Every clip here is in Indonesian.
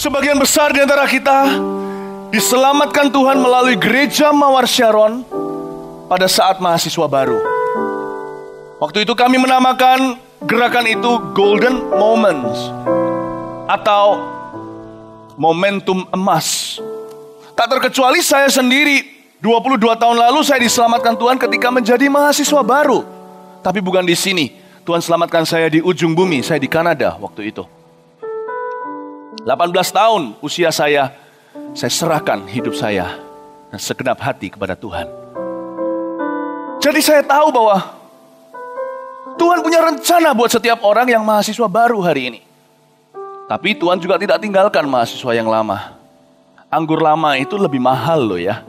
Sebagian besar di antara kita diselamatkan Tuhan melalui gereja Mawar Sharon pada saat mahasiswa baru. Waktu itu kami menamakan gerakan itu Golden Moments atau momentum emas. Tak terkecuali saya sendiri, 22 tahun lalu saya diselamatkan Tuhan ketika menjadi mahasiswa baru. Tapi bukan di sini. Tuhan selamatkan saya di ujung bumi, saya di Kanada waktu itu. 18 tahun usia saya serahkan hidup saya dan segenap hati kepada Tuhan. Jadi saya tahu bahwa Tuhan punya rencana buat setiap orang yang mahasiswa baru hari ini. Tapi Tuhan juga tidak tinggalkan mahasiswa yang lama. Anggur lama itu lebih mahal loh ya.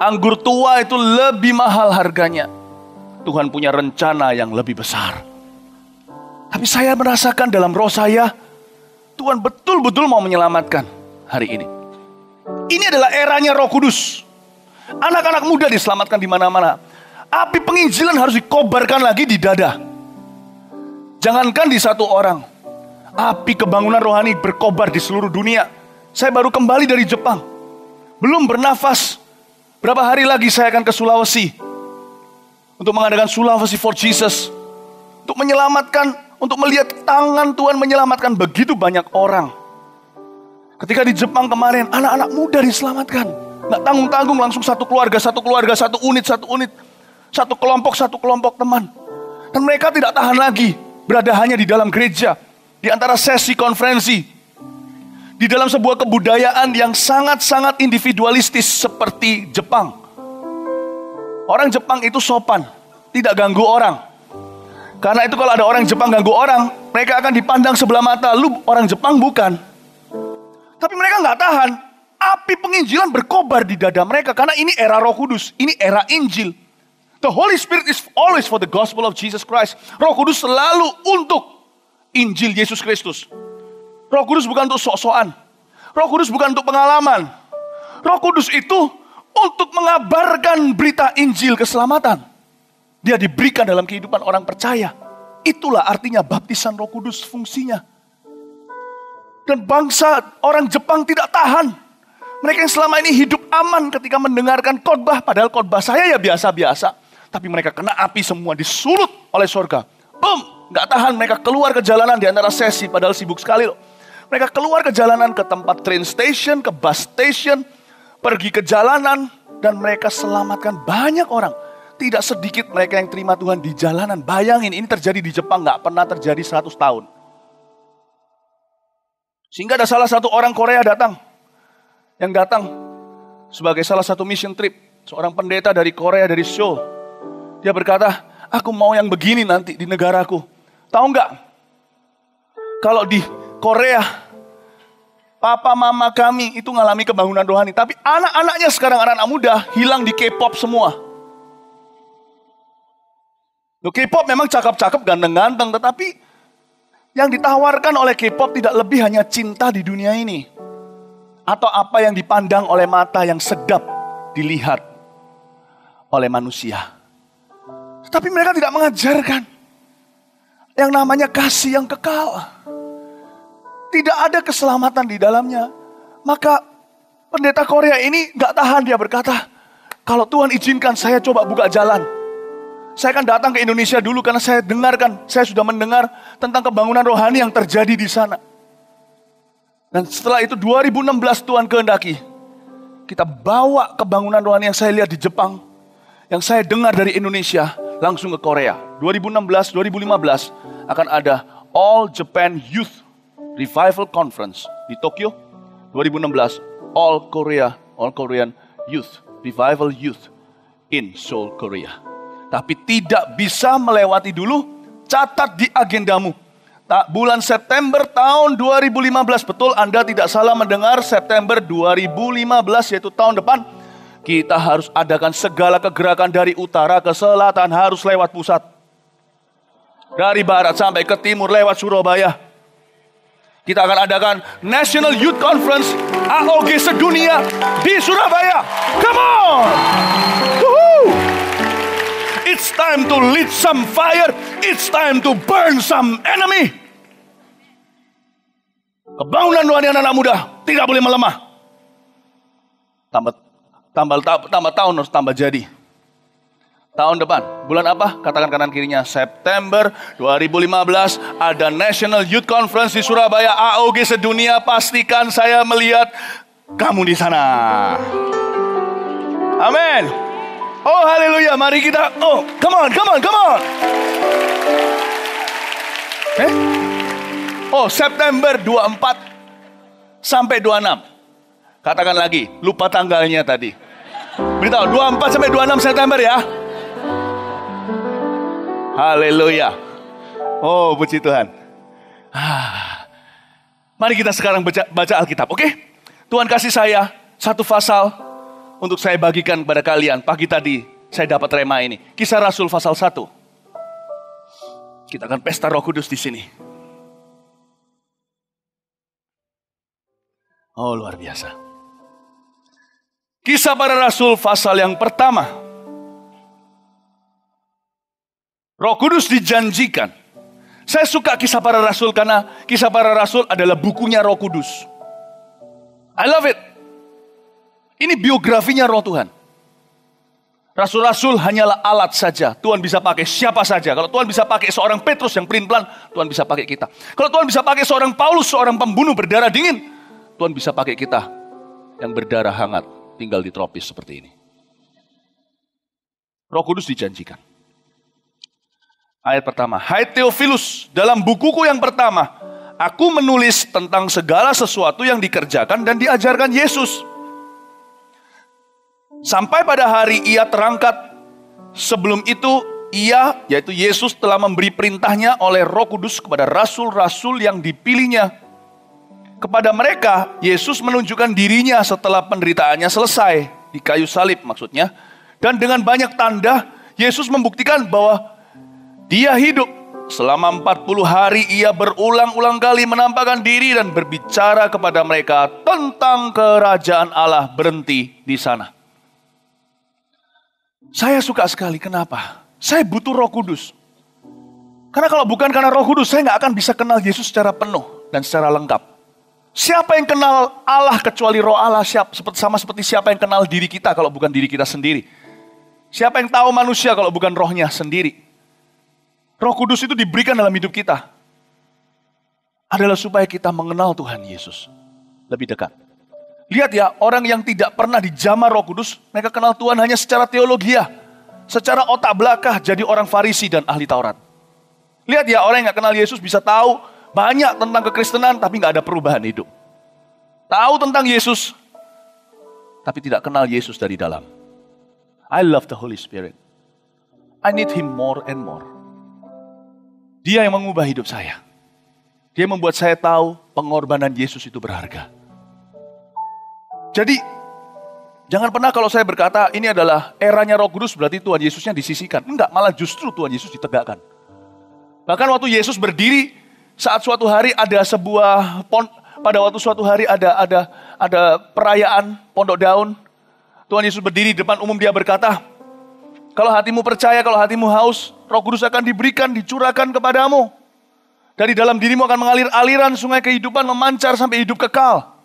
Anggur tua itu lebih mahal harganya. Tuhan punya rencana yang lebih besar. Tapi saya merasakan dalam roh saya, Tuhan betul-betul mau menyelamatkan hari ini. Ini adalah eranya Roh Kudus. Anak-anak muda diselamatkan di mana-mana. Api penginjilan harus dikobarkan lagi di dada. Jangankan di satu orang. Api kebangunan rohani berkobar di seluruh dunia. Saya baru kembali dari Jepang. Belum bernafas. Berapa hari lagi saya akan ke Sulawesi. Untuk mengadakan Sulawesi for Jesus. Untuk menyelamatkan, untuk melihat tangan Tuhan menyelamatkan begitu banyak orang. Ketika di Jepang kemarin, anak-anak muda diselamatkan. Nggak tanggung-tanggung, langsung satu keluarga, satu unit. Satu kelompok teman. Dan mereka tidak tahan lagi berada hanya di dalam gereja. Di antara sesi konferensi. Di dalam sebuah kebudayaan yang sangat-sangat individualistis seperti Jepang. Orang Jepang itu sopan, tidak ganggu orang. Karena itu kalau ada orang Jepang ganggu orang, mereka akan dipandang sebelah mata. Lu orang Jepang bukan. Tapi mereka nggak tahan. Api penginjilan berkobar di dada mereka. Karena ini era Roh Kudus, ini era Injil. The Holy Spirit is always for the gospel of Jesus Christ. Roh Kudus selalu untuk Injil Yesus Kristus. Roh Kudus bukan untuk sok-sokan. Roh Kudus bukan untuk pengalaman. Roh Kudus itu untuk mengabarkan berita Injil keselamatan. Dia diberikan dalam kehidupan orang percaya. Itulah artinya baptisan Roh Kudus fungsinya. Dan bangsa orang Jepang tidak tahan. Mereka yang selama ini hidup aman ketika mendengarkan khotbah. Padahal khotbah saya ya biasa-biasa. Tapi mereka kena api semua, disulut oleh surga. Boom! Gak tahan, mereka keluar ke jalanan di antara sesi. Padahal sibuk sekali loh. Mereka keluar ke jalanan, ke tempat train station, ke bus station, pergi ke jalanan, dan mereka selamatkan banyak orang. Tidak sedikit mereka yang terima Tuhan di jalanan. Bayangin, ini terjadi di Jepang, gak pernah terjadi 100 tahun. Sehingga ada salah satu orang Korea yang datang sebagai salah satu mission trip. Seorang pendeta dari Korea, dari Seoul. Dia berkata, aku mau yang begini nanti di negaraku. Tahu gak? Kalau di Korea, papa mama kami itu ngalami kebangunan rohani. Tapi anak-anaknya sekarang, anak-anak muda, hilang di K-pop semua. K-pop memang cakep-cakep, ganteng-ganteng. Tetapi yang ditawarkan oleh K-pop tidak lebih hanya cinta di dunia ini. Atau apa yang dipandang oleh mata yang sedap dilihat oleh manusia. Tetapi mereka tidak mengajarkan yang namanya kasih yang kekal. Tidak ada keselamatan di dalamnya. Maka pendeta Korea ini gak tahan, dia berkata, kalau Tuhan izinkan saya coba buka jalan. Saya akan datang ke Indonesia dulu karena saya sudah mendengar tentang kebangunan rohani yang terjadi di sana. Dan setelah itu 2016 Tuhan kehendaki, kita bawa kebangunan rohani yang saya lihat di Jepang, yang saya dengar dari Indonesia, langsung ke Korea. 2016, 2015 akan ada All Japan Youth Revival Conference di Tokyo. 2016 All Korean Youth Revival Youth in Seoul, Korea. Tapi tidak bisa melewati dulu, catat di agendamu. Bulan September tahun 2015, betul Anda tidak salah mendengar, September 2015 yaitu tahun depan. Kita harus adakan segala kegerakan dari utara ke selatan, harus lewat pusat. Dari barat sampai ke timur lewat Surabaya. Kita akan adakan National Youth Conference AOG sedunia di Surabaya. Come on! Woohoo! It's time to lit some fire. It's time to burn some enemy. Kebangunan rohani anak-anak muda tidak boleh melemah. Tambah tahun harus tambah jadi. Tahun depan, bulan apa? Katakan kanan kirinya, September 2015 ada National Youth Conference di Surabaya, AOG sedunia. Pastikan saya melihat kamu di sana. Amin. Oh haleluya, mari kita, come on. September 24 sampai 26. Katakan lagi, lupa tanggalnya tadi. Beritahu, 24 sampai 26 September ya. Haleluya. Oh puji Tuhan. Mari kita sekarang baca Alkitab, oke? Tuhan kasih saya satu pasal untuk saya bagikan kepada kalian. Pagi tadi saya dapat rema ini. Kisah Rasul pasal 1. Kita akan pesta Roh Kudus di sini. Oh luar biasa. Kisah para Rasul pasal yang pertama. Roh Kudus dijanjikan. Saya suka kisah para Rasul karena kisah para Rasul adalah bukunya Roh Kudus. I love it. Ini biografinya Roh Tuhan. Rasul-rasul hanyalah alat saja. Tuhan bisa pakai siapa saja. Kalau Tuhan bisa pakai seorang Petrus yang pelin-pelan, Tuhan bisa pakai kita. Kalau Tuhan bisa pakai seorang Paulus, seorang pembunuh berdarah dingin, Tuhan bisa pakai kita yang berdarah hangat, tinggal di tropis seperti ini. Roh Kudus dijanjikan. Ayat pertama, hai Theophilus, dalam bukuku yang pertama, aku menulis tentang segala sesuatu yang dikerjakan dan diajarkan Yesus. Sampai pada hari ia terangkat. Sebelum itu ia, yaitu Yesus, telah memberi perintahnya oleh Roh Kudus kepada rasul-rasul yang dipilihnya. Kepada mereka, Yesus menunjukkan dirinya setelah penderitaannya selesai. Di kayu salib maksudnya. Dan dengan banyak tanda, Yesus membuktikan bahwa dia hidup. Selama 40 hari ia berulang-ulang kali menampakkan diri dan berbicara kepada mereka tentang kerajaan Allah. Berhenti di sana. Saya suka sekali, kenapa? Saya butuh Roh Kudus. Karena kalau bukan karena Roh Kudus, saya gak akan bisa kenal Yesus secara penuh dan secara lengkap. Siapa yang kenal Allah kecuali Roh Allah? Sama seperti siapa yang kenal diri kita kalau bukan diri kita sendiri. Siapa yang tahu manusia kalau bukan rohnya sendiri? Roh Kudus itu diberikan dalam hidup kita. Adalah supaya kita mengenal Tuhan Yesus lebih dekat. Lihat ya, orang yang tidak pernah dijamah Roh Kudus, mereka kenal Tuhan hanya secara teologia. Secara otak belakang jadi orang Farisi dan ahli Taurat. Lihat ya, orang yang gak kenal Yesus bisa tahu banyak tentang kekristenan tapi gak ada perubahan hidup. Tahu tentang Yesus, tapi tidak kenal Yesus dari dalam. I love the Holy Spirit. I need Him more and more. Dia yang mengubah hidup saya. Dia membuat saya tahu pengorbanan Yesus itu berharga. Jadi, jangan pernah kalau saya berkata ini adalah eranya Roh Kudus berarti Tuhan Yesusnya disisihkan. Enggak, malah justru Tuhan Yesus ditegakkan. Bahkan waktu Yesus berdiri, saat suatu hari ada ada perayaan Pondok Daun. Tuhan Yesus berdiri di depan umum, dia berkata, kalau hatimu percaya, kalau hatimu haus, Roh Kudus akan diberikan, dicurahkan kepadamu. Dari dalam dirimu akan mengalir aliran sungai kehidupan memancar sampai hidup kekal.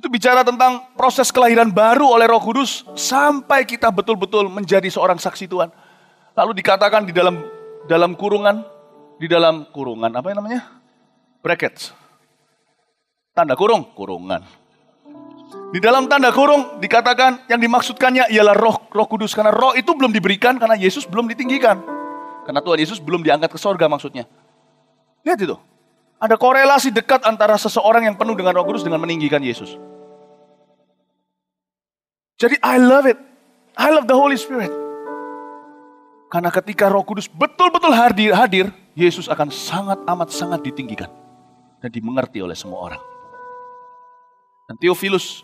Itu bicara tentang proses kelahiran baru oleh Roh Kudus sampai kita betul-betul menjadi seorang saksi Tuhan. Lalu dikatakan di dalam kurungan, apa yang namanya? Brackets. Tanda kurung, kurungan. Di dalam tanda kurung dikatakan yang dimaksudkannya ialah Roh Kudus. Karena Roh itu belum diberikan karena Yesus belum ditinggikan. Karena Tuhan Yesus belum diangkat ke sorga maksudnya. Lihat itu. Ada korelasi dekat antara seseorang yang penuh dengan Roh Kudus dengan meninggikan Yesus. Jadi I love it. I love the Holy Spirit. Karena ketika Roh Kudus betul-betul hadir, Yesus akan sangat ditinggikan. Dan dimengerti oleh semua orang. Dan Theophilus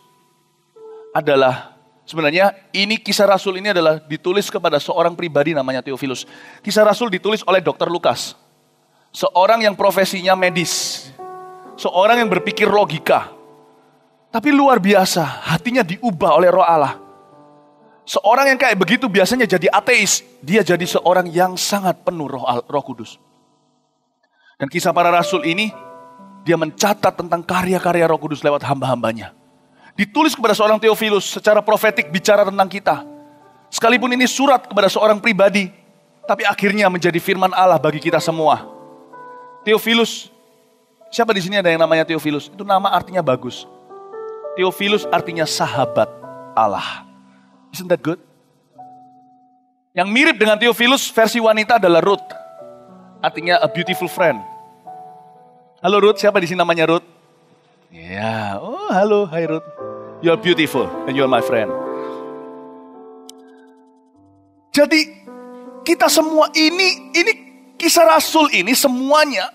adalah, sebenarnya ini kisah Rasul ini adalah ditulis kepada seorang pribadi namanya Theophilus. Kisah Rasul ditulis oleh Dr. Lukas. Seorang yang profesinya medis. Seorang yang berpikir logika. Tapi luar biasa, hatinya diubah oleh Roh Allah. Seorang yang kayak begitu biasanya jadi ateis. Dia jadi seorang yang sangat penuh Roh Kudus. Dan kisah para Rasul ini Dia mencatat tentang karya-karya Roh Kudus lewat hamba-hambanya. Ditulis kepada seorang Theophilus secara profetik bicara tentang kita. Sekalipun ini surat kepada seorang pribadi, tapi akhirnya menjadi firman Allah bagi kita semua. Theophilus, siapa di sini ada yang namanya Theophilus? Itu nama artinya bagus. Theophilus artinya sahabat Allah. Isn't that good? Yang mirip dengan Theophilus versi wanita adalah Ruth. Artinya a beautiful friend. Halo Ruth, siapa di sini namanya Ruth? Ya, oh halo, hai Ruth. You're beautiful and you're my friend. Jadi kita semua ini kisah Rasul ini semuanya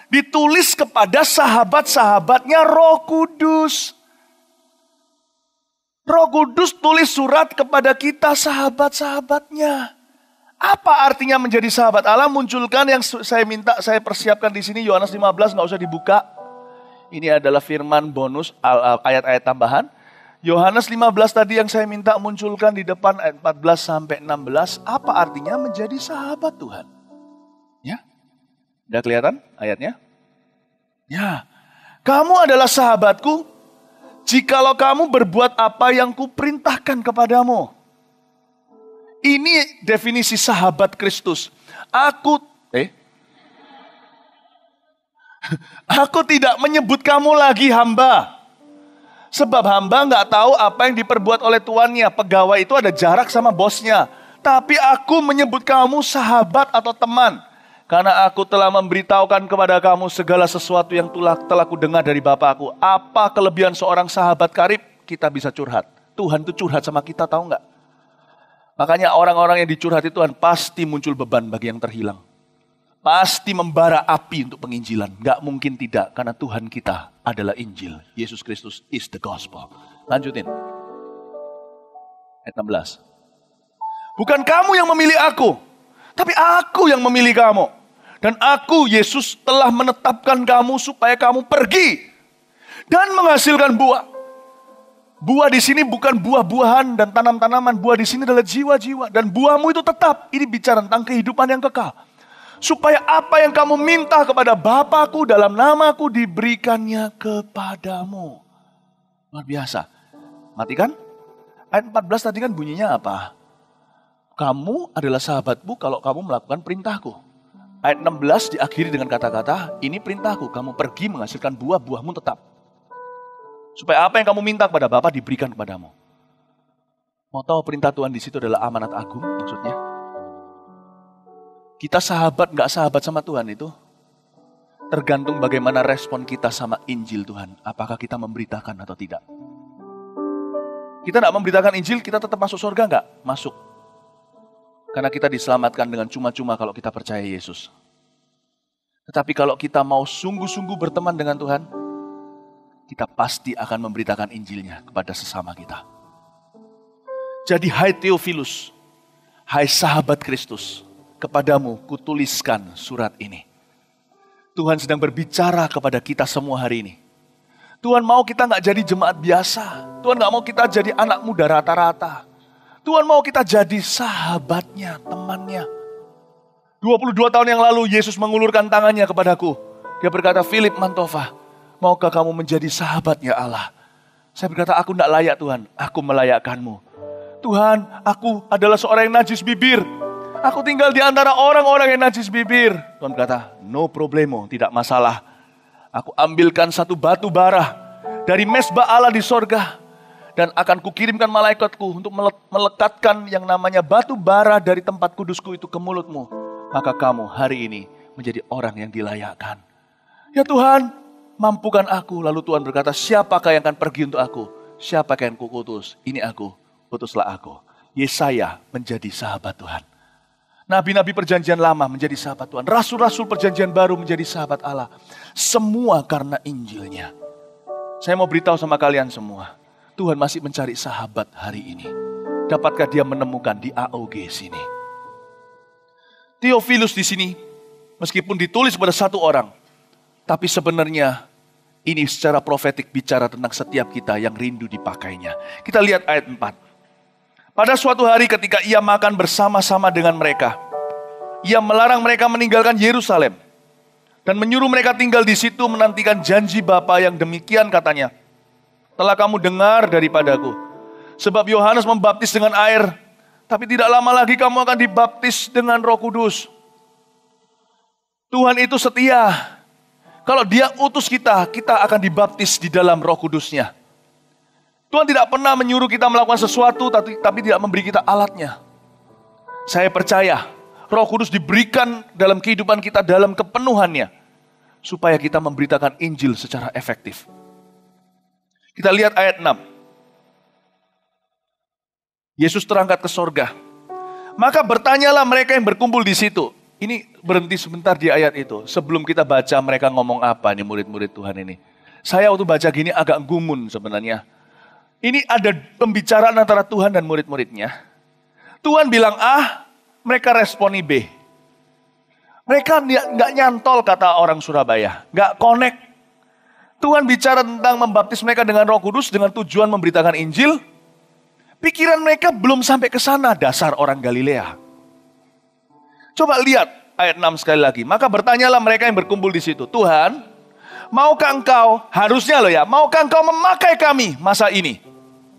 ditulis kepada sahabat-sahabatnya Roh Kudus. Roh Kudus tulis surat kepada kita sahabat-sahabatnya. Apa artinya menjadi sahabat Allah? Munculkan yang saya persiapkan di sini, Yohanes 15, nggak usah dibuka. Ini adalah firman bonus, ayat-ayat tambahan. Yohanes 15 tadi yang saya minta munculkan di depan ayat 14 sampai 16. Apa artinya menjadi sahabat Tuhan? Ya, udah kelihatan ayatnya? Ya, kamu adalah sahabatku jikalau kamu berbuat apa yang kuperintahkan kepadamu. Ini definisi sahabat Kristus. Aku tidak menyebut kamu lagi hamba. Sebab hamba gak tahu apa yang diperbuat oleh tuannya. Pegawai itu ada jarak sama bosnya. Tapi aku menyebut kamu sahabat atau teman. Karena aku telah memberitahukan kepada kamu segala sesuatu yang telah kudengar dari Bapakku. Apa kelebihan seorang sahabat karib? Kita bisa curhat. Tuhan itu curhat sama kita, tahu gak? Makanya orang-orang yang dicurhati Tuhan pasti muncul beban bagi yang terhilang. Pasti membara api untuk penginjilan. Gak mungkin tidak, karena Tuhan kita adalah Injil. Yesus Kristus is the gospel. Lanjutin. Ayat 16. Bukan kamu yang memilih aku, tapi aku yang memilih kamu. Dan aku, Yesus, telah menetapkan kamu supaya kamu pergi dan menghasilkan buah. Buah di sini bukan buah-buahan dan tanam-tanaman. Buah di sini adalah jiwa-jiwa. Dan buahmu itu tetap. Ini bicara tentang kehidupan yang kekal. Supaya apa yang kamu minta kepada Bapakku dalam namaku diberikannya kepadamu. Luar biasa. Matikan. Ayat 14 tadi kan bunyinya apa? Kamu adalah sahabatku kalau kamu melakukan perintahku. Ayat 16 diakhiri dengan kata-kata, ini perintahku. Kamu pergi menghasilkan buah, buahmu tetap. Supaya apa yang kamu minta kepada Bapa diberikan kepadamu. Mau tahu perintah Tuhan di situ adalah amanat agung maksudnya? Kita sahabat gak sahabat sama Tuhan itu tergantung bagaimana respon kita sama Injil Tuhan. Apakah kita memberitakan atau tidak? Kita gak memberitakan Injil, kita tetap masuk surga gak? Masuk. Karena kita diselamatkan dengan cuma-cuma kalau kita percaya Yesus. Tetapi kalau kita mau sungguh-sungguh berteman dengan Tuhan, kita pasti akan memberitakan Injilnya kepada sesama kita. Jadi hai Theophilus, hai sahabat Kristus, kepadamu kutuliskan surat ini. Tuhan sedang berbicara kepada kita semua hari ini. Tuhan mau kita gak jadi jemaat biasa. Tuhan gak mau kita jadi anak muda rata-rata. Tuhan mau kita jadi sahabatnya, temannya. 22 tahun yang lalu Yesus mengulurkan tangannya kepadaku. Dia berkata, Philip Mantova, maukah kamu menjadi sahabatnya Allah? Saya berkata, aku tidak layak Tuhan, aku melayakkanmu. Tuhan, aku adalah seorang yang najis bibir. Aku tinggal di antara orang-orang yang najis bibir. Tuhan berkata, no problemo, tidak masalah. Aku ambilkan satu batu bara dari mezbah Allah di sorga. Dan akan kukirimkan malaikatku untuk melekatkan yang namanya batu bara dari tempat kudusku itu ke mulutmu. Maka kamu hari ini menjadi orang yang dilayakkan. Ya Tuhan, mampukan aku. Lalu Tuhan berkata, siapakah yang akan pergi untuk aku? Siapakah yang kuutus? Ini aku, utuslah aku. Yesaya menjadi sahabat Tuhan. Nabi-nabi perjanjian lama menjadi sahabat Tuhan. Rasul-rasul perjanjian baru menjadi sahabat Allah. Semua karena Injilnya. Saya mau beritahu sama kalian semua. Tuhan masih mencari sahabat hari ini. Dapatkah dia menemukan di AOG sini? Theophilus di sini, meskipun ditulis pada satu orang, tapi sebenarnya ini secara profetik bicara tentang setiap kita yang rindu dipakainya. Kita lihat ayat 4. Pada suatu hari ketika ia makan bersama-sama dengan mereka, ia melarang mereka meninggalkan Yerusalem. dan menyuruh mereka tinggal di situ menantikan janji Bapa yang demikian katanya. Telah kamu dengar daripadaku. Sebab Yohanes membaptis dengan air, tapi tidak lama lagi kamu akan dibaptis dengan Roh Kudus. Tuhan itu setia. Kalau Dia utus kita, kita akan dibaptis di dalam Roh Kudus-Nya. Tuhan tidak pernah menyuruh kita melakukan sesuatu, tapi tidak memberi kita alatnya. Saya percaya Roh Kudus diberikan dalam kehidupan kita dalam kepenuhannya, supaya kita memberitakan Injil secara efektif. Kita lihat ayat 6. Yesus terangkat ke sorga. Maka bertanyalah mereka yang berkumpul di situ. Ini berhenti sebentar di ayat itu. Sebelum kita baca mereka ngomong apa nih murid-murid Tuhan ini. Saya waktu baca gini agak gumun sebenarnya. Ini ada pembicaraan antara Tuhan dan murid-muridnya. Tuhan bilang A, mereka responi B. Mereka nggak nyantol kata orang Surabaya. Nggak connect. Tuhan bicara tentang membaptis mereka dengan Roh Kudus dengan tujuan memberitakan Injil. Pikiran mereka belum sampai ke sana, dasar orang Galilea. Coba lihat ayat 6 sekali lagi. Maka bertanyalah mereka yang berkumpul di situ. Tuhan, maukah engkau, harusnya loh ya, maukah engkau memakai kami masa ini?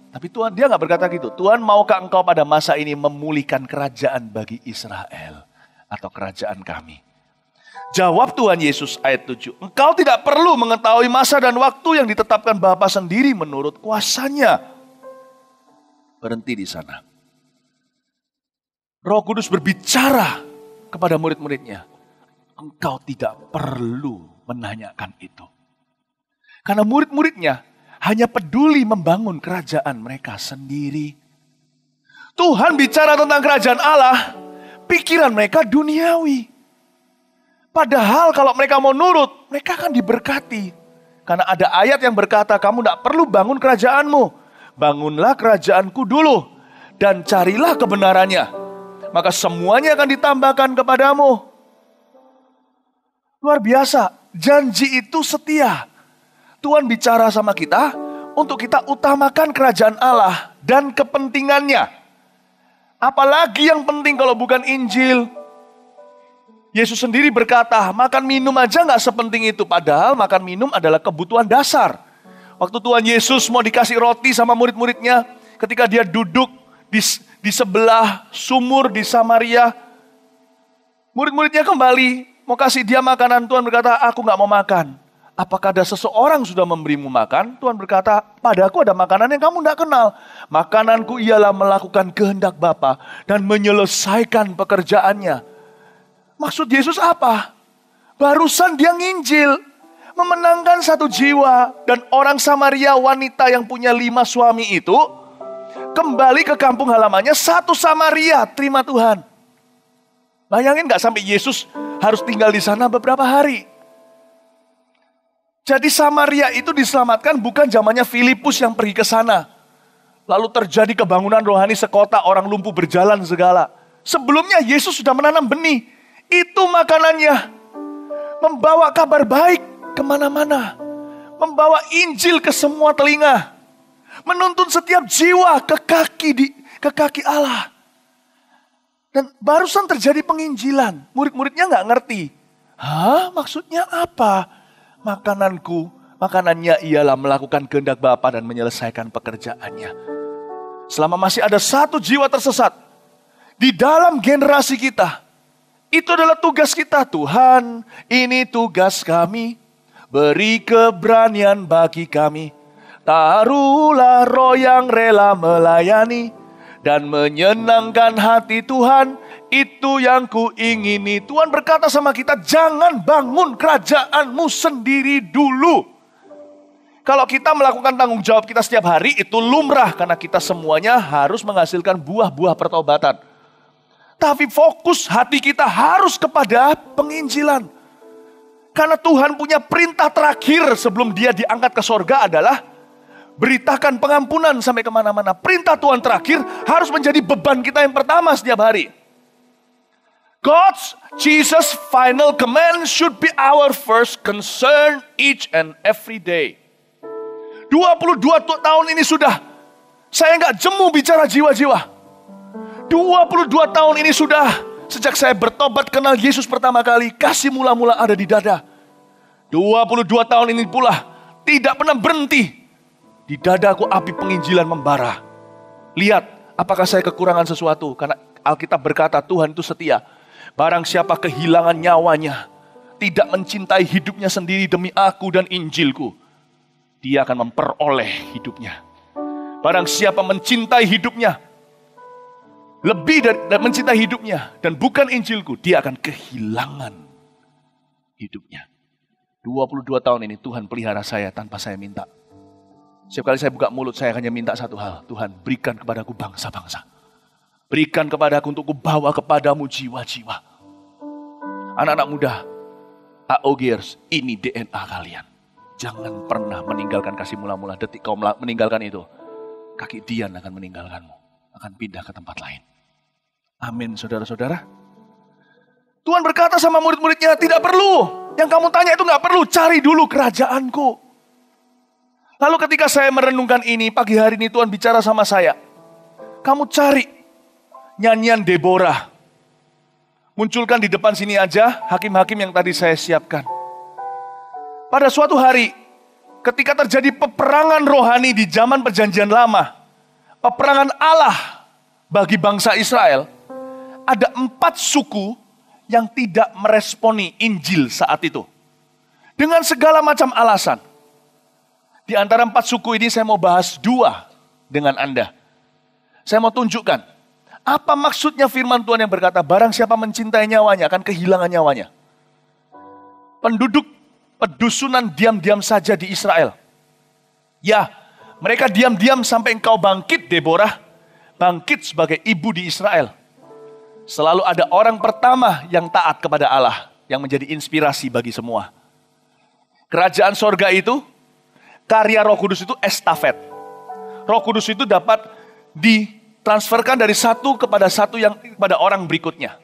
Tapi Tuhan, dia gak berkata gitu. Tuhan, maukah engkau pada masa ini memulihkan kerajaan bagi Israel? Atau kerajaan kami? Jawab Tuhan Yesus ayat 7. Engkau tidak perlu mengetahui masa dan waktu yang ditetapkan Bapa sendiri menurut kuasanya. Berhenti di sana. Roh Kudus berbicara kepada murid-muridnya. Engkau tidak perlu menanyakan itu. Karena murid-muridnya hanya peduli membangun kerajaan mereka sendiri. Tuhan bicara tentang kerajaan Allah, pikiran mereka duniawi. Padahal kalau mereka mau nurut, mereka akan diberkati. Karena ada ayat yang berkata, kamu tidak perlu bangun kerajaanmu. Bangunlah kerajaanku dulu. Dan carilah kebenarannya. Maka semuanya akan ditambahkan kepadamu. Luar biasa, janji itu setia. Tuhan bicara sama kita untuk kita utamakan kerajaan Allah dan kepentingannya. Apalagi yang penting kalau bukan Injil. Yesus sendiri berkata, makan minum aja gak sepenting itu. Padahal makan minum adalah kebutuhan dasar. Waktu Tuhan Yesus mau dikasih roti sama murid-muridnya, ketika dia duduk di sebelah sumur di Samaria, murid-muridnya kembali mau kasih dia makanan. Tuhan berkata, aku gak mau makan. Apakah ada seseorang sudah memberimu makan? Tuhan berkata, padaku ada makanan yang kamu tidak kenal. Makananku ialah melakukan kehendak Bapa dan menyelesaikan pekerjaannya. Maksud Yesus apa? Barusan dia nginjil, memenangkan satu jiwa. Dan orang Samaria wanita yang punya 5 suami itu kembali ke kampung halamannya, satu Samaria terima Tuhan. Bayangin gak sampai Yesus harus tinggal di sana beberapa hari. Jadi Samaria itu diselamatkan bukan zamannya Filipus yang pergi ke sana. Lalu terjadi kebangunan rohani sekota, orang lumpuh berjalan segala. Sebelumnya Yesus sudah menanam benih. Itu makanannya. Membawa kabar baik kemana-mana. Membawa Injil ke semua telinga. Menuntun setiap jiwa ke kaki Allah. Dan barusan terjadi penginjilan. Murid-muridnya gak ngerti. Hah? Maksudnya apa? Makanannya ialah melakukan kehendak Bapa dan menyelesaikan pekerjaannya. Selama masih ada satu jiwa tersesat di dalam generasi kita, itu adalah tugas kita. Tuhan, ini tugas kami. Beri keberanian bagi kami. Taruhlah roh yang rela melayani dan menyenangkan hati Tuhan. Itu yang kuingini. Tuhan berkata sama kita, jangan bangun kerajaanmu sendiri dulu. Kalau kita melakukan tanggung jawab kita setiap hari, itu lumrah. Karena kita semuanya harus menghasilkan buah-buah pertobatan. Tapi fokus hati kita harus kepada penginjilan. Karena Tuhan punya perintah terakhir sebelum dia diangkat ke sorga adalah beritakan pengampunan sampai kemana-mana. Perintah Tuhan terakhir harus menjadi beban kita yang pertama setiap hari. God's Jesus final command should be our first concern each and every day. 22 tahun ini sudah, saya nggak jemu bicara jiwa-jiwa. 22 tahun ini sudah, sejak saya bertobat kenal Yesus pertama kali, kasih mula-mula ada di dada. 22 tahun ini pula tidak pernah berhenti. Di dadaku api penginjilan membara. Lihat, apakah saya kekurangan sesuatu? Karena Alkitab berkata Tuhan itu setia. Barang siapa kehilangan nyawanya, tidak mencintai hidupnya sendiri demi aku dan Injilku, dia akan memperoleh hidupnya. Barang siapa mencintai hidupnya, lebih dari mencintai hidupnya dan bukan Injilku, dia akan kehilangan hidupnya. 22 tahun ini Tuhan pelihara saya tanpa saya minta. Setiap kali saya buka mulut, saya hanya minta satu hal. Tuhan, berikan kepadaku bangsa-bangsa. Berikan kepadaku untuk kubawa kepadamu jiwa-jiwa. Anak-anak muda, AOGers, ini DNA kalian. Jangan pernah meninggalkan kasih mula-mula. Detik kau meninggalkan itu, kaki Dian akan meninggalkanmu. Akan pindah ke tempat lain. Amin, saudara-saudara. Tuhan berkata sama murid-muridnya, tidak perlu. Yang kamu tanya itu gak perlu, cari dulu kerajaanku. Lalu ketika saya merenungkan ini, pagi hari ini Tuhan bicara sama saya. Kamu cari nyanyian Deborah. Munculkan di depan sini aja hakim-hakim yang tadi saya siapkan. Pada suatu hari, ketika terjadi peperangan rohani di zaman perjanjian lama, peperangan Allah bagi bangsa Israel, ada 4 suku yang tidak meresponi Injil saat itu. Dengan segala macam alasan. Di antara 4 suku ini saya mau bahas 2 dengan Anda. Saya mau tunjukkan apa maksudnya firman Tuhan yang berkata, barang siapa mencintai nyawanya akan kehilangan nyawanya. Penduduk pedusunan diam-diam saja di Israel. Ya, mereka diam-diam sampai engkau bangkit, Deborah. Bangkit sebagai ibu di Israel. Selalu ada orang pertama yang taat kepada Allah, yang menjadi inspirasi bagi semua. Kerajaan sorga itu, karya Roh Kudus itu estafet. Roh Kudus itu dapat ditransferkan dari satu kepada satu yang kepada orang berikutnya.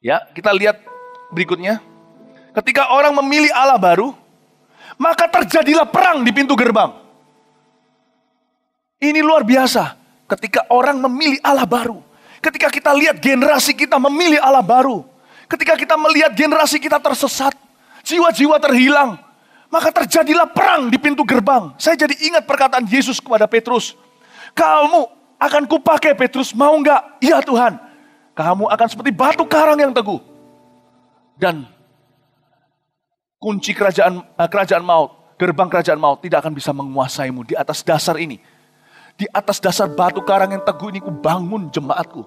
Ya, kita lihat berikutnya. Ketika orang memilih Allah baru, maka terjadilah perang di pintu gerbang. Ini luar biasa. Ketika orang memilih Allah baru. Ketika kita lihat generasi kita memilih Allah baru. Ketika kita melihat generasi kita tersesat. Jiwa-jiwa terhilang. Maka terjadilah perang di pintu gerbang. Saya jadi ingat perkataan Yesus kepada Petrus. Kamu akan kupakai Petrus, mau enggak? Iya Tuhan. Kamu akan seperti batu karang yang teguh. Dan kunci kerajaan maut, gerbang kerajaan maut tidak akan bisa menguasaimu di atas dasar ini. Di atas dasar batu karang yang teguh ini ku bangun jemaatku.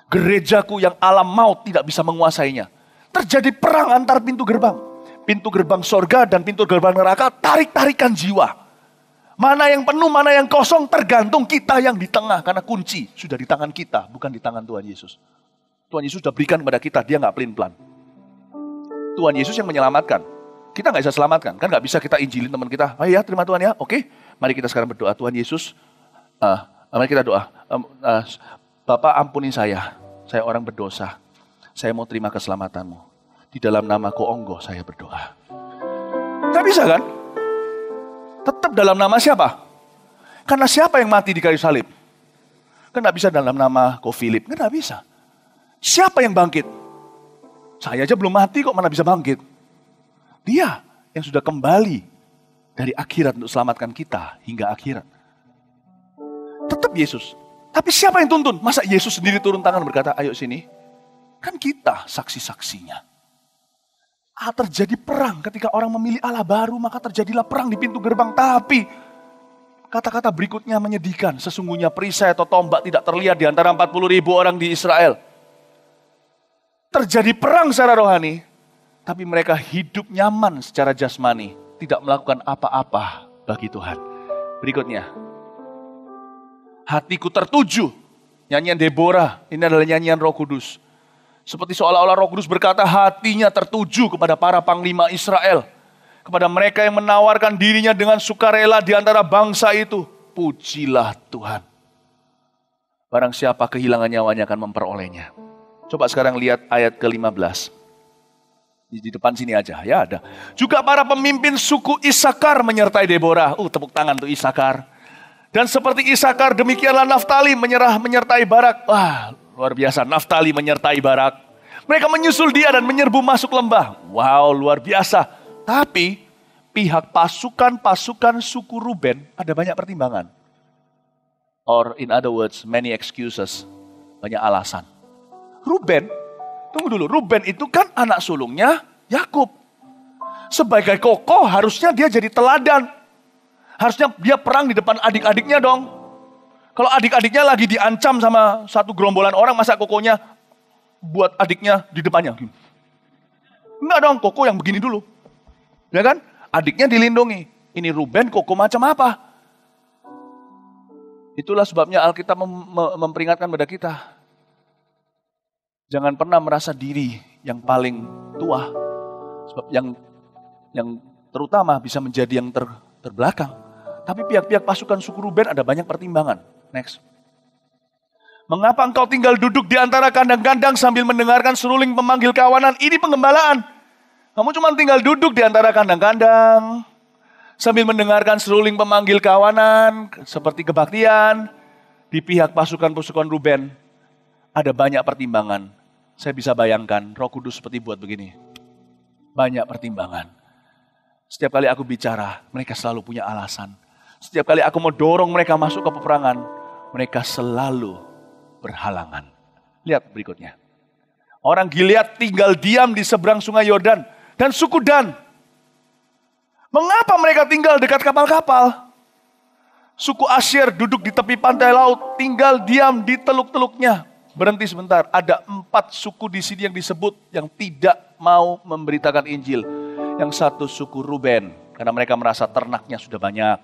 Gerejaku yang alam maut tidak bisa menguasainya. Terjadi perang antar pintu gerbang. Pintu gerbang sorga dan pintu gerbang neraka tarik-tarikan jiwa. Mana yang penuh, mana yang kosong tergantung kita yang di tengah. Karena kunci sudah di tangan kita, bukan di tangan Tuhan Yesus. Tuhan Yesus sudah berikan kepada kita, dia gak pelin-pelan. Tuhan Yesus yang menyelamatkan. Kita gak bisa selamatkan, kan gak bisa kita injilin teman kita. Oh ya, terima Tuhan ya, oke. Mari kita sekarang berdoa, Tuhan Yesus. Mari kita doa. Bapak ampuni saya orang berdosa. Saya mau terima keselamatanmu. Di dalam nama Koonggo saya berdoa. Gak bisa kan? Tetap dalam nama siapa? Karena siapa yang mati di kayu salib? Kan gak bisa dalam nama Ko Philip. Kan gak bisa. Siapa yang bangkit? Saya aja belum mati kok mana bisa bangkit. Dia yang sudah kembali dari akhirat untuk selamatkan kita hingga akhirat. Tetap Yesus. Tapi siapa yang tuntun? Masa Yesus sendiri turun tangan berkata, ayo sini. Kan kita saksi-saksinya. Terjadi perang ketika orang memilih Allah baru, maka terjadilah perang di pintu gerbang. Tapi kata-kata berikutnya menyedihkan. Sesungguhnya perisai atau tombak tidak terlihat di antara 40.000 orang di Israel. Terjadi perang secara rohani, tapi mereka hidup nyaman secara jasmani. Tidak melakukan apa-apa bagi Tuhan. Berikutnya. Hatiku tertuju. Nyanyian Deborah, ini adalah nyanyian Roh Kudus. Seperti seolah-olah Roh Kudus berkata hatinya tertuju kepada para panglima Israel. Kepada mereka yang menawarkan dirinya dengan sukarela di antara bangsa itu. Pujilah Tuhan. Barang siapa kehilangan nyawanya akan memperolehnya. Coba sekarang lihat ayat ke-15. Di depan sini aja, ya ada. Juga para pemimpin suku Isakar menyertai Deborah. Tepuk tangan tuh Isakar. Dan seperti Isakar, demikianlah Naftali menyertai Barak. Wah, luar biasa. Naftali menyertai Barak. Mereka menyusul dia dan menyerbu masuk lembah. Wow, luar biasa. Tapi pihak pasukan suku Ruben ada banyak pertimbangan. Or in other words, many excuses. Banyak alasan. Ruben, tunggu dulu. Ruben itu kan anak sulungnya Yakub. Sebagai kokoh harusnya dia jadi teladan. Harusnya dia perang di depan adik-adiknya dong. Kalau adik-adiknya lagi diancam sama satu gerombolan orang, masa kokohnya buat adiknya di depannya? Enggak dong, koko yang begini dulu. Ya kan? Adiknya dilindungi. Ini Ruben, koko macam apa? Itulah sebabnya Alkitab memperingatkan pada kita. Jangan pernah merasa diri yang paling tua. Sebab yang terutama bisa menjadi yang terbelakang. Tapi pihak-pihak pasukan suku Ruben ada banyak pertimbangan. Next. Mengapa engkau tinggal duduk di antara kandang-kandang sambil mendengarkan seruling pemanggil kawanan? Ini penggembalaan. Kamu cuma tinggal duduk di antara kandang-kandang sambil mendengarkan seruling pemanggil kawanan seperti kebaktian. Di pihak pasukan Ruben ada banyak pertimbangan. Saya bisa bayangkan Roh Kudus seperti buat begini. Banyak pertimbangan. Setiap kali aku bicara, mereka selalu punya alasan. Setiap kali aku mau dorong mereka masuk ke peperangan, mereka selalu berhalangan. Lihat berikutnya. Orang Gilead tinggal diam di seberang sungai Yordan dan suku Dan. Mengapa mereka tinggal dekat kapal-kapal? Suku Asyer duduk di tepi pantai laut, tinggal diam di teluk-teluknya. Berhenti sebentar, ada 4 suku di sini yang disebut yang tidak mau memberitakan Injil. Yang satu suku Ruben, karena mereka merasa ternaknya sudah banyak.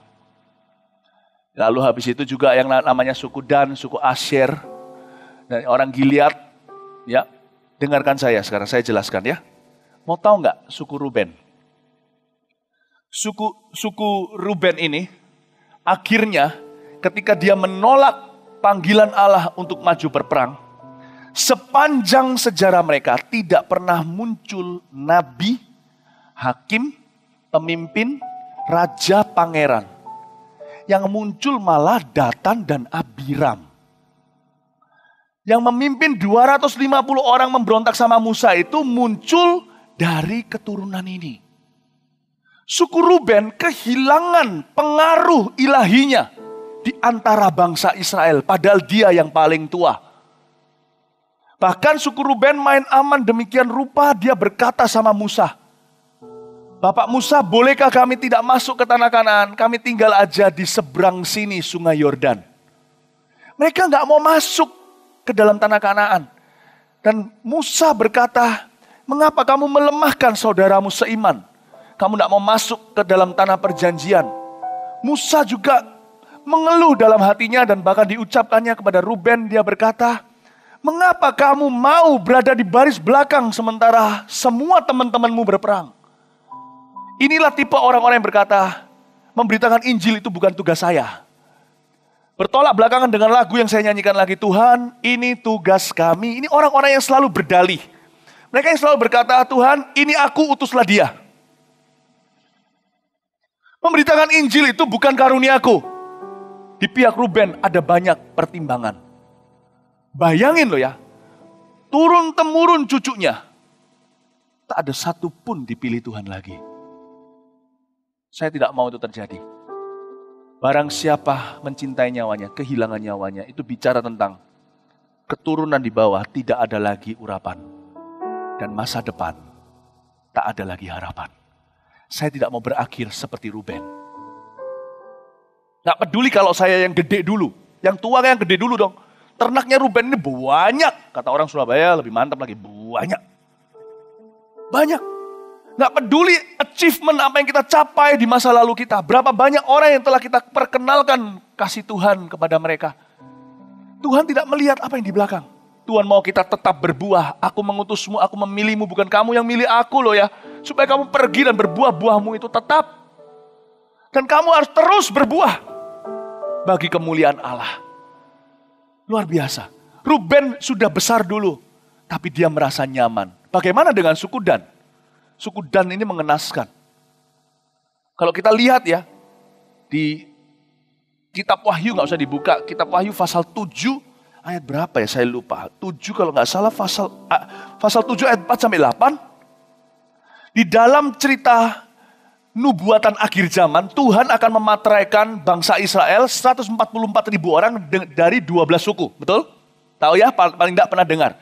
Lalu habis itu juga yang namanya suku Dan, suku Asyer, dan orang Gilead. Ya, dengarkan saya sekarang, saya jelaskan ya. Mau tahu nggak suku Ruben? Suku Ruben ini akhirnya ketika dia menolak panggilan Allah untuk maju berperang, sepanjang sejarah mereka tidak pernah muncul nabi, hakim, pemimpin, raja, pangeran. Yang muncul malah Datan dan Abiram. Yang memimpin 250 orang memberontak sama Musa itu muncul dari keturunan ini. Suku Ruben kehilangan pengaruh ilahinya di antara bangsa Israel, padahal dia yang paling tua. Bahkan suku Ruben main aman demikian rupa, dia berkata sama Musa, Bapak Musa, bolehkah kami tidak masuk ke tanah Kanaan? Kami tinggal aja di seberang sini sungai Yordan. Mereka nggak mau masuk ke dalam tanah Kanaan. Dan Musa berkata, mengapa kamu melemahkan saudaramu seiman? Kamu tidak mau masuk ke dalam tanah perjanjian. Musa juga mengeluh dalam hatinya dan bahkan diucapkannya kepada Ruben. Dia berkata, mengapa kamu mau berada di baris belakang sementara semua teman-temanmu berperang? Inilah tipe orang-orang yang berkata, memberitakan Injil itu bukan tugas saya. Bertolak belakangan dengan lagu yang saya nyanyikan lagi, Tuhan ini tugas kami. Ini orang-orang yang selalu berdalih. Mereka yang selalu berkata, Tuhan ini aku, utuslah dia. Memberitakan Injil itu bukan karuniaku. Di pihak Ruben ada banyak pertimbangan. Bayangin loh ya, turun-temurun cucunya. Tak ada satu pun dipilih Tuhan lagi. Saya tidak mau itu terjadi. Barang siapa mencintai nyawanya, kehilangan nyawanya, itu bicara tentang keturunan di bawah tidak ada lagi urapan. Dan masa depan tak ada lagi harapan. Saya tidak mau berakhir seperti Ruben. Gak peduli kalau saya yang gede dulu. Yang tua yang gede dulu dong. Ternaknya Ruben ini banyak. Kata orang Surabaya lebih mantap lagi. Banyak. Gak peduli achievement apa yang kita capai di masa lalu kita. Berapa banyak orang yang telah kita perkenalkan kasih Tuhan kepada mereka. Tuhan tidak melihat apa yang di belakang. Tuhan mau kita tetap berbuah. Aku mengutusmu, aku memilihmu, bukan kamu yang milih aku loh ya. Supaya kamu pergi dan berbuah, buahmu itu tetap. Dan kamu harus terus berbuah. Bagi kemuliaan Allah. Luar biasa. Ruben sudah besar dulu. Tapi dia merasa nyaman. Bagaimana dengan suku Dan? Suku Dan ini mengenaskan. Kalau kita lihat ya, di kitab Wahyu, gak usah dibuka, kitab Wahyu pasal 7 ayat berapa ya saya lupa. 7 kalau nggak salah pasal 7 ayat 4 sampai 8. Di dalam cerita nubuatan akhir zaman, Tuhan akan memateraikan bangsa Israel 144.000 orang dari 12 suku. Betul? Tahu ya, paling tidak pernah dengar.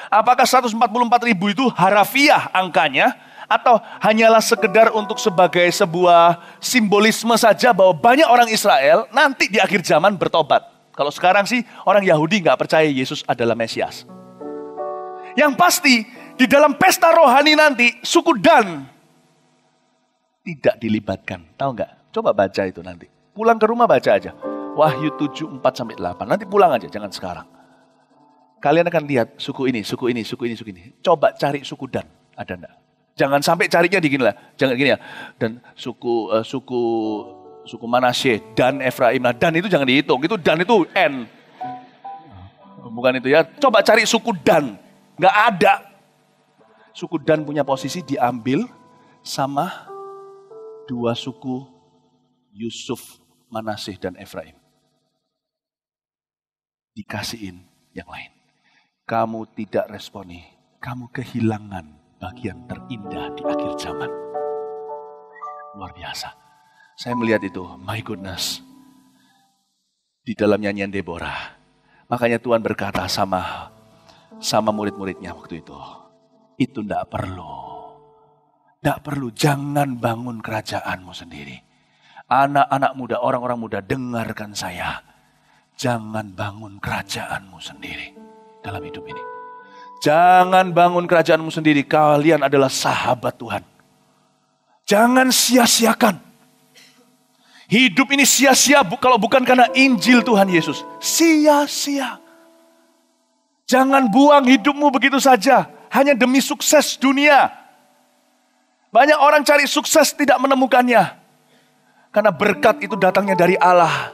Apakah 144.000 itu harafiah angkanya, atau hanyalah sekedar untuk sebagai sebuah simbolisme saja bahwa banyak orang Israel nanti di akhir zaman bertobat. Kalau sekarang sih orang Yahudi nggak percaya Yesus adalah Mesias. Yang pasti di dalam pesta rohani nanti suku Dan tidak dilibatkan. Tahu nggak? Coba baca itu nanti. Pulang ke rumah baca aja. Wahyu 7, 4 sampai 8. Nanti pulang aja, jangan sekarang. Kalian akan lihat suku ini, suku ini, suku ini, suku ini. Coba cari suku Dan, ada enggak? Jangan sampai carinya di gini lah. Jangan gini ya. Dan suku Manasye, Dan, Efraim. Nah, Dan itu jangan dihitung. Itu Dan itu N. Bukan itu ya. Coba cari suku Dan. Nggak ada. Suku Dan punya posisi diambil sama 2 suku Yusuf, Manasye, dan Efraim. Dikasihin yang lain. Kamu tidak responi. Kamu kehilangan bagian terindah di akhir zaman. Luar biasa. Saya melihat itu, my goodness. Di dalam nyanyian Deborah. Makanya Tuhan berkata sama murid-muridnya waktu itu. Itu tidak perlu. Tidak perlu, jangan bangun kerajaanmu sendiri. Anak-anak muda, orang-orang muda, dengarkan saya. Jangan bangun kerajaanmu sendiri dalam hidup ini. Jangan bangun kerajaanmu sendiri, kalian adalah sahabat Tuhan. Jangan sia-siakan. Hidup ini sia-sia kalau bukan karena Injil Tuhan Yesus. Sia-sia. Jangan buang hidupmu begitu saja, hanya demi sukses dunia. Banyak orang cari sukses tidak menemukannya. Karena berkat itu datangnya dari Allah.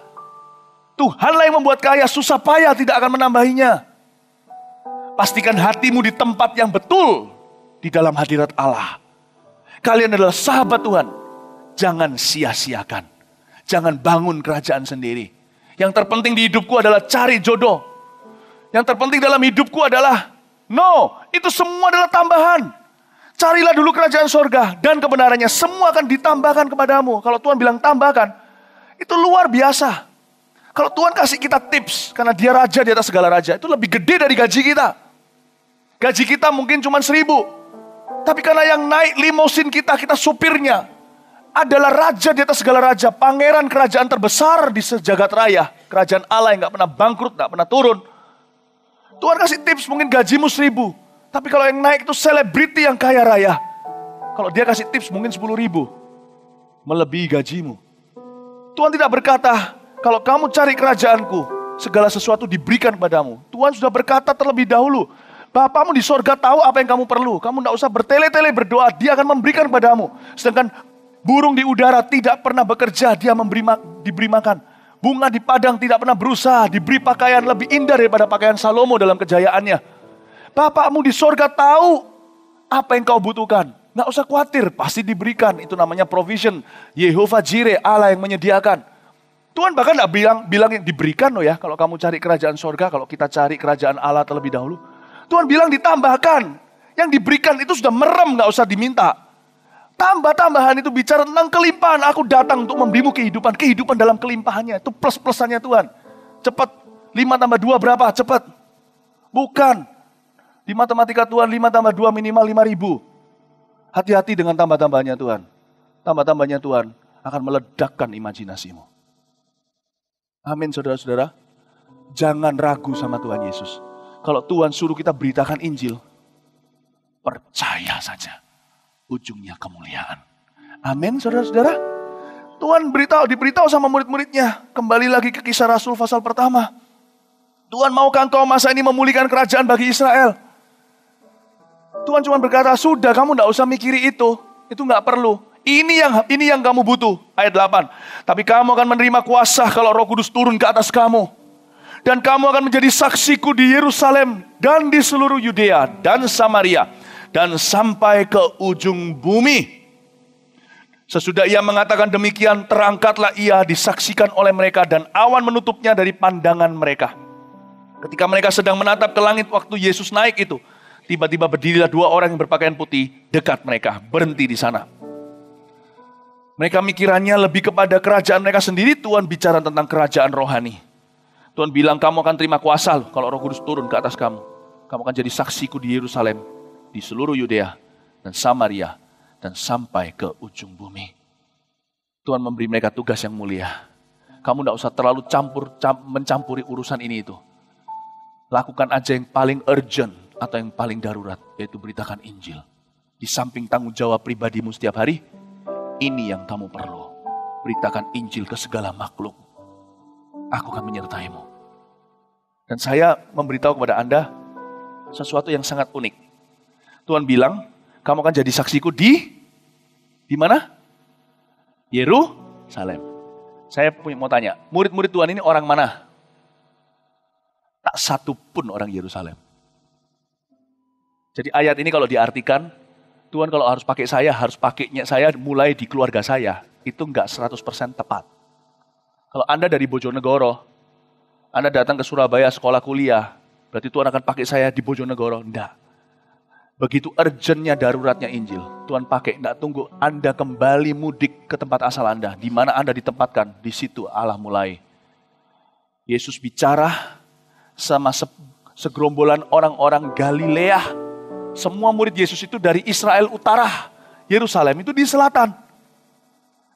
Tuhanlah yang membuat kaya, susah payah tidak akan menambahinya. Pastikan hatimu di tempat yang betul, di dalam hadirat Allah. Kalian adalah sahabat Tuhan. Jangan sia-siakan. Jangan bangun kerajaan sendiri. Yang terpenting di hidupku adalah cari jodoh. Yang terpenting dalam hidupku adalah, no, itu semua adalah tambahan. Carilah dulu kerajaan sorga dan kebenarannya, semua akan ditambahkan kepadamu. Kalau Tuhan bilang tambahkan, itu luar biasa. Kalau Tuhan kasih kita tips, karena dia raja di atas segala raja, itu lebih gede dari gaji kita. Gaji kita mungkin cuma 1.000. Tapi karena yang naik limosin kita supirnya, adalah raja di atas segala raja, pangeran kerajaan terbesar di sejagat raya. Kerajaan Allah yang gak pernah bangkrut, gak pernah turun. Tuhan kasih tips, mungkin gajimu 1.000. Tapi kalau yang naik itu selebriti yang kaya raya. Kalau dia kasih tips mungkin 10.000. Melebihi gajimu. Tuhan tidak berkata, kalau kamu cari kerajaanku, segala sesuatu diberikan padamu. Tuhan sudah berkata terlebih dahulu, Bapamu di sorga tahu apa yang kamu perlu. Kamu tidak usah bertele-tele berdoa, dia akan memberikan padamu. Sedangkan burung di udara tidak pernah bekerja, dia diberi makan. Bunga di padang tidak pernah berusaha, diberi pakaian lebih indah daripada pakaian Salomo dalam kejayaannya. Bapakmu di sorga tahu apa yang kau butuhkan. Nggak usah khawatir, pasti diberikan. Itu namanya provision. Yehovah Jireh, Allah yang menyediakan. Tuhan bahkan nggak bilang yang diberikan loh ya. Kalau kamu cari kerajaan sorga, kalau kita cari kerajaan Allah terlebih dahulu. Tuhan bilang ditambahkan. Yang diberikan itu sudah merem, nggak usah diminta. Tambah-tambahan itu bicara tentang kelimpahan. Aku datang untuk memberimu kehidupan. Kehidupan dalam kelimpahannya. Itu plus-plusannya Tuhan. Cepat. 5 tambah 2 berapa? Cepat. Bukan. Di matematika Tuhan 5 tambah 2 minimal 5.000. Hati-hati dengan tambah-tambahnya Tuhan. Tambah-tambahnya Tuhan akan meledakkan imajinasimu. Amin saudara-saudara. Jangan ragu sama Tuhan Yesus. Kalau Tuhan suruh kita beritakan Injil, percaya saja. Ujungnya kemuliaan. Amin saudara-saudara. Tuhan diberitahu sama murid-muridnya. Kembali lagi ke Kisah Rasul pasal pertama. Tuhan, maukah engkau masa ini memulihkan kerajaan bagi Israel? Tuhan cuma berkata, sudah kamu tidak usah mikiri itu. Itu nggak perlu. Ini yang kamu butuh. Ayat 8. Tapi kamu akan menerima kuasa kalau Roh Kudus turun ke atas kamu. Dan kamu akan menjadi saksiku di Yerusalem dan di seluruh Yudea dan Samaria. Dan sampai ke ujung bumi. Sesudah ia mengatakan demikian, terangkatlah ia disaksikan oleh mereka dan awan menutupnya dari pandangan mereka. Ketika mereka sedang menatap ke langit waktu Yesus naik itu, tiba-tiba berdirilah dua orang yang berpakaian putih dekat mereka, berhenti di sana. Mereka mikirannya lebih kepada kerajaan mereka sendiri. Tuhan bicara tentang kerajaan rohani. Tuhan bilang, kamu akan terima kuasa loh kalau Roh Kudus turun ke atas kamu. Kamu akan jadi saksiku di Yerusalem, di seluruh Yudea dan Samaria, dan sampai ke ujung bumi. Tuhan memberi mereka tugas yang mulia. Kamu tidak usah terlalu mencampuri urusan ini itu. Lakukan aja yang paling urgent atau yang paling darurat, yaitu beritakan Injil. Di samping tanggung jawab pribadimu setiap hari, ini yang kamu perlu. Beritakan Injil ke segala makhluk. Aku akan menyertaimu. Dan saya memberitahu kepada Anda sesuatu yang sangat unik. Tuhan bilang, kamu akan jadi saksiku di mana? Yerusalem. Saya mau tanya, murid-murid Tuhan ini orang mana? Tak satu pun orang Yerusalem. Jadi ayat ini kalau diartikan, Tuhan kalau harus pakai saya, harus pakainya saya mulai di keluarga saya. Itu enggak 100% tepat. Kalau Anda dari Bojonegoro, Anda datang ke Surabaya sekolah kuliah, berarti Tuhan akan pakai saya di Bojonegoro? Enggak. Begitu urgentnya, daruratnya Injil, Tuhan pakai, enggak tunggu Anda kembali mudik ke tempat asal Anda. Di mana Anda ditempatkan, di situ Allah mulai. Yesus bicara sama segerombolan orang-orang Galilea. Semua murid Yesus itu dari Israel Utara. Yerusalem itu di selatan.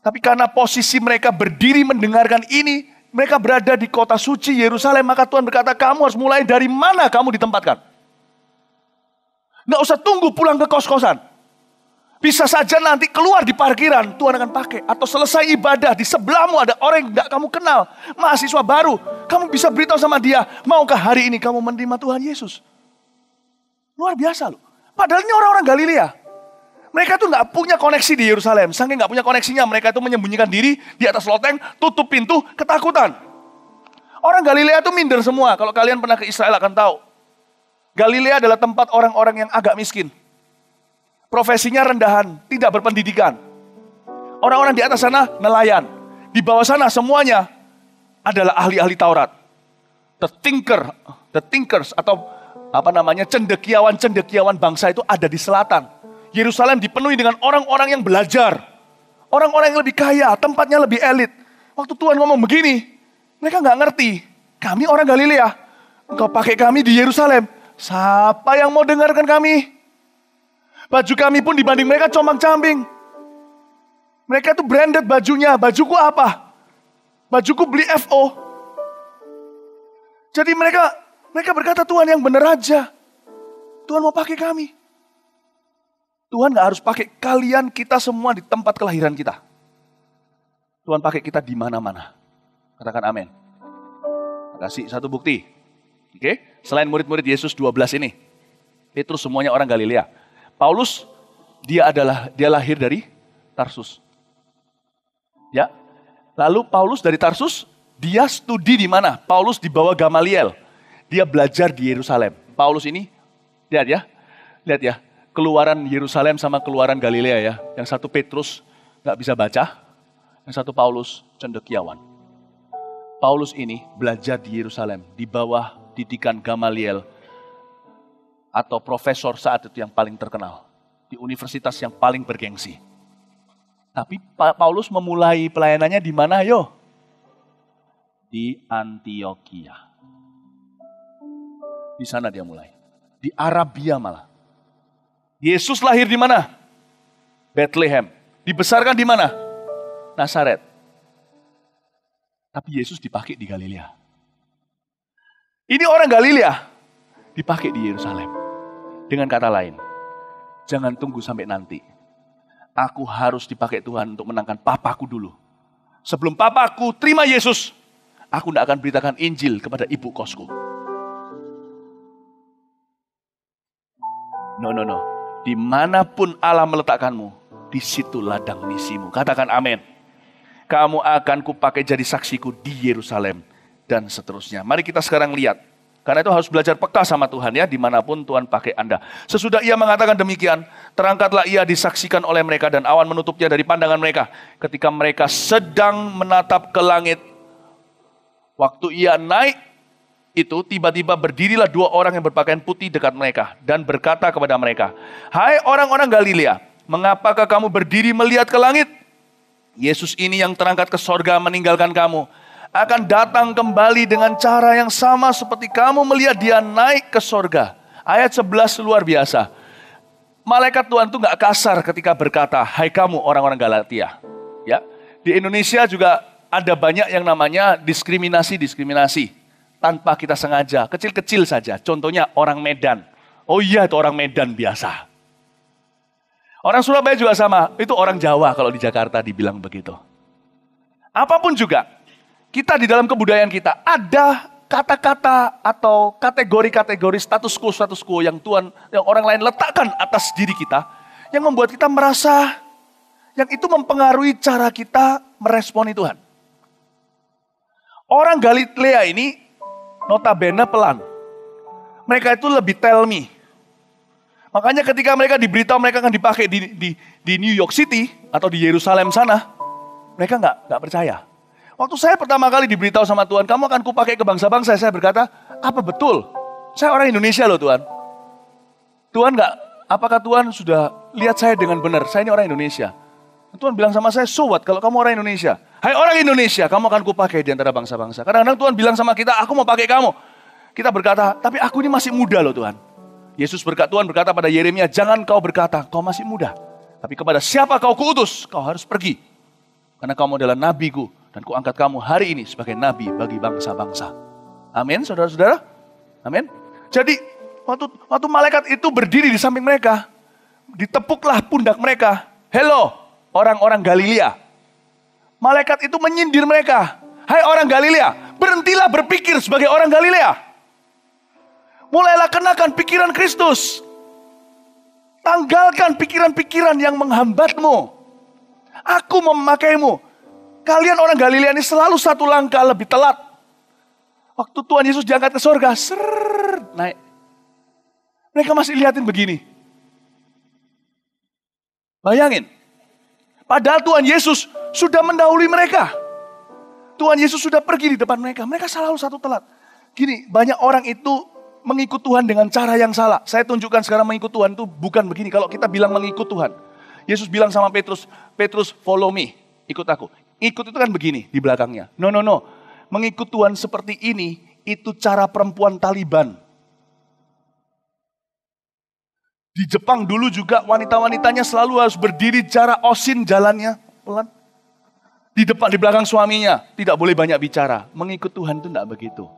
Tapi karena posisi mereka berdiri mendengarkan ini, mereka berada di kota suci Yerusalem, maka Tuhan berkata, kamu harus mulai dari mana kamu ditempatkan. Nggak usah tunggu pulang ke kos-kosan. Bisa saja nanti keluar di parkiran, Tuhan akan pakai. Atau selesai ibadah, di sebelahmu ada orang yang nggak kamu kenal, mahasiswa baru. Kamu bisa beritahu sama dia, maukah hari ini kamu menerima Tuhan Yesus? Luar biasa loh. Padahal ini orang-orang Galilea. Mereka tuh nggak punya koneksi di Yerusalem. Saking nggak punya koneksinya, mereka itu menyembunyikan diri di atas loteng, tutup pintu, ketakutan. Orang Galilea tuh minder semua. Kalau kalian pernah ke Israel akan tahu. Galilea adalah tempat orang-orang yang agak miskin. Profesinya rendahan, tidak berpendidikan. Orang-orang di atas sana nelayan. Di bawah sana semuanya adalah ahli-ahli Taurat. The thinkers atau cendekiawan bangsa itu ada di selatan. Yerusalem dipenuhi dengan orang-orang yang belajar. Orang-orang yang lebih kaya, tempatnya lebih elit. Waktu Tuhan ngomong begini, mereka nggak ngerti. Kami orang Galilea, engkau pakai kami di Yerusalem. Siapa yang mau dengarkan kami? Baju kami pun dibanding mereka combang-cambing. Mereka tuh branded bajunya. Bajuku apa? Bajuku beli FO. Jadi mereka berkata, Tuhan yang benar aja. Tuhan mau pakai kami. Tuhan gak harus pakai kalian, kita semua di tempat kelahiran kita. Tuhan pakai kita di mana-mana. Katakan amin. Kasih satu bukti. Oke? Selain murid-murid Yesus 12 ini. Petrus semuanya orang Galilea. Paulus, dia lahir dari Tarsus. Ya. Lalu Paulus dari Tarsus, dia studi di mana? Paulus di bawah Gamaliel. Dia belajar di Yerusalem. Paulus ini, lihat ya. Keluaran Yerusalem sama keluaran Galilea ya. Yang satu Petrus gak bisa baca, yang satu Paulus cendekiawan. Paulus ini belajar di Yerusalem di bawah didikan Gamaliel atau profesor saat itu yang paling terkenal di universitas yang paling bergengsi. Tapi Paulus memulai pelayanannya di mana yo? Di Antioquia. Di sana dia mulai. Di Arabia malah. Yesus lahir di mana? Bethlehem. Dibesarkan di mana? Nazaret. Tapi Yesus dipakai di Galilea. Ini orang Galilea dipakai di Yerusalem. Dengan kata lain, jangan tunggu sampai nanti. Aku harus dipakai Tuhan untuk menangkan papaku dulu. Sebelum papaku terima Yesus, aku tidak akan beritakan Injil kepada ibu kosku. No. Dimanapun Allah meletakkanmu, di situ ladang misimu. Katakan amin. Kamu akan kupakai jadi saksiku di Yerusalem dan seterusnya. Mari kita sekarang lihat. Karena itu harus belajar peka sama Tuhan ya, dimanapun Tuhan pakai Anda. Sesudah ia mengatakan demikian, terangkatlah ia disaksikan oleh mereka dan awan menutupnya dari pandangan mereka. Ketika mereka sedang menatap ke langit, waktu ia naik, itu tiba-tiba berdirilah dua orang yang berpakaian putih dekat mereka dan berkata kepada mereka, "Hai orang-orang Galilea, mengapakah kamu berdiri melihat ke langit? Yesus ini yang terangkat ke sorga meninggalkan kamu, akan datang kembali dengan cara yang sama seperti kamu melihat dia naik ke sorga." Ayat 11 luar biasa. Malaikat Tuhan itu gak kasar ketika berkata, "Hai kamu orang-orang Galatia." Ya, di Indonesia juga ada banyak yang namanya diskriminasi tanpa kita sengaja, kecil-kecil saja. Contohnya orang Medan. Oh iya, itu orang Medan biasa. Orang Surabaya juga sama, itu orang Jawa kalau di Jakarta dibilang begitu. Apapun juga, kita di dalam kebudayaan kita ada kata-kata atau kategori-kategori status quo yang orang lain letakkan atas diri kita, yang membuat kita merasa yang itu mempengaruhi cara kita meresponi Tuhan. Orang Galilea ini notabene pelan. Mereka itu lebih tell me. Makanya ketika mereka diberitahu mereka akan dipakai di New York City atau di Yerusalem sana, mereka nggak percaya. Waktu saya pertama kali diberitahu sama Tuhan, "Kamu akan kupakai ke bangsa-bangsa," saya berkata, "Apa betul? Saya orang Indonesia loh Tuhan." Apakah Tuhan sudah lihat saya dengan benar? Saya ini orang Indonesia. Tuhan bilang sama saya, "So what kalau kamu orang Indonesia? Hai orang Indonesia, kamu akan kupakai di antara bangsa-bangsa." Kadang-kadang Tuhan bilang sama kita, "Aku mau pakai kamu." Kita berkata, "Tapi aku ini masih muda loh Tuhan." Tuhan berkata pada Yeremia, "Jangan kau berkata, kau masih muda. Tapi kepada siapa kau kuutus, kau harus pergi. Karena kamu adalah nabiku, dan kuangkat kamu hari ini sebagai nabi bagi bangsa-bangsa." Amin, saudara-saudara? Amin. Jadi, waktu malaikat itu berdiri di samping mereka, ditepuklah pundak mereka. "Hello, orang-orang Galilea." Malaikat itu menyindir mereka. "Hai orang Galilea, berhentilah berpikir sebagai orang Galilea. Mulailah kenakan pikiran Kristus. Tanggalkan pikiran-pikiran yang menghambatmu. Aku memakaimu. Kalian orang Galilea ini selalu satu langkah lebih telat. Waktu Tuhan Yesus diangkat ke sorga, naik. Mereka masih liatin begini. Bayangin. Padahal Tuhan Yesus sudah mendahului mereka. Tuhan Yesus sudah pergi di depan mereka. Mereka selalu satu telat. Gini, banyak orang itu mengikut Tuhan dengan cara yang salah. Saya tunjukkan sekarang mengikut Tuhan itu bukan begini. Kalau kita bilang mengikut Tuhan. Yesus bilang sama Petrus, "Petrus, follow me. Ikut aku." Ikut itu kan begini di belakangnya. No. Mengikut Tuhan seperti ini, itu cara perempuan Taliban. Di Jepang dulu juga wanita-wanitanya selalu harus berdiri cara osin jalannya pelan. Di belakang suaminya, tidak boleh banyak bicara. Mengikut Tuhan itu tidak begitu.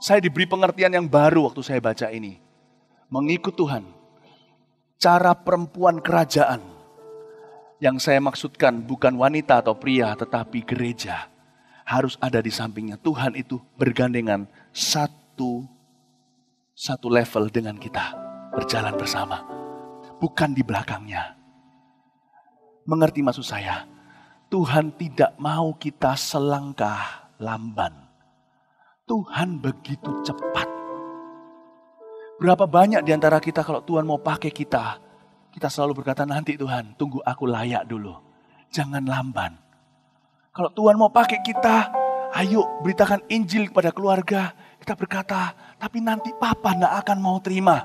Saya diberi pengertian yang baru waktu saya baca ini. Mengikut Tuhan, cara perempuan kerajaan. Yang saya maksudkan bukan wanita atau pria, tetapi gereja. Harus ada di sampingnya. Tuhan itu bergandengan satu level dengan kita. Berjalan bersama. Bukan di belakangnya. Mengerti maksud saya? Tuhan tidak mau kita selangkah lamban. Tuhan begitu cepat. Berapa banyak di antara kita kalau Tuhan mau pakai kita selalu berkata, "Nanti Tuhan, tunggu aku layak dulu. Jangan lamban." Kalau Tuhan mau pakai kita, ayo beritakan Injil kepada keluarga. Kita berkata, "Tapi nanti Papa tidak akan mau terima."